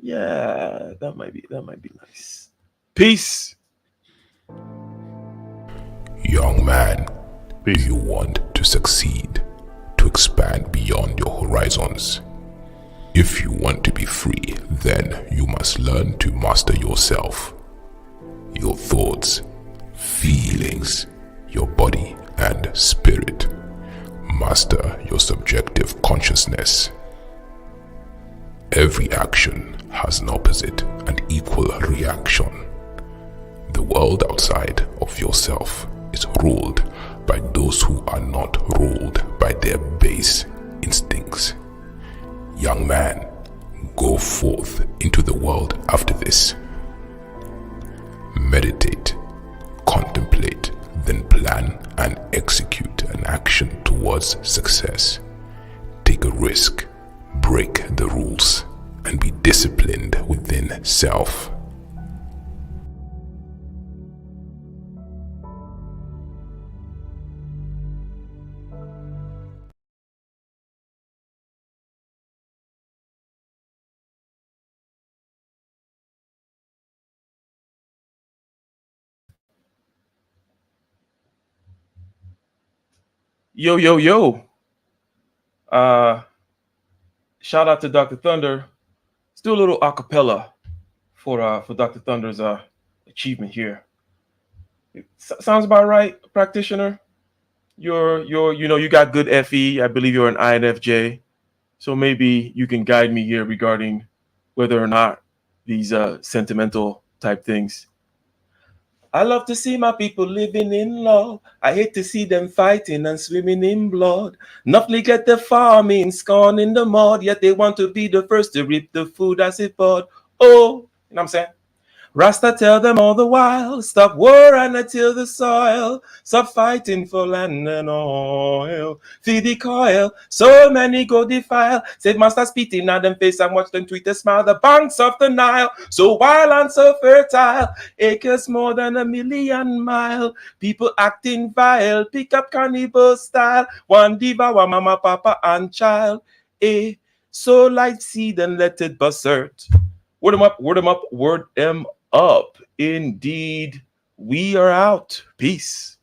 Yeah, that might be nice. Peace. Young man, do Peace. you want to succeed, to expand beyond your horizons? If you want to be free, then you must learn to master yourself, your thoughts, feelings, your body and spirit. Master your subjective consciousness. Every action has an opposite and equal reaction. The world outside of yourself is ruled by those who are not ruled by their base instincts. Young man, go forth into the world after this. Meditate, contemplate, then plan and execute an action towards success. Take a risk, break the rules, and be disciplined within self. Yo, yo, yo. Uh, Shout out to Dr. Thunder. Let's do a little acapella for Dr. Thunder's achievement here. Sounds about right, practitioner. You're you got good FE. I believe you're an INFJ. So maybe you can guide me here regarding whether or not these sentimental type things. I love to see my people living in love. I hate to see them fighting and swimming in blood. Nuffly get the farming, scorn in the mud, yet they want to be the first to reap the food as it bud. Oh, you know what I'm saying? Rasta tell them all the while, stop war and till the soil, stop fighting for land and oil. Feed the coil, so many go defile. Said master spitting at them face and watch them tweet a smile. The banks of the Nile, so wild and so fertile, acres more than 1,000,000 miles. People acting vile, pick up cannibal style. One devour mama, papa and child. Eh, so light seed and let it bussert. Word them up, word them up, word them up. Indeed, we are out. Peace.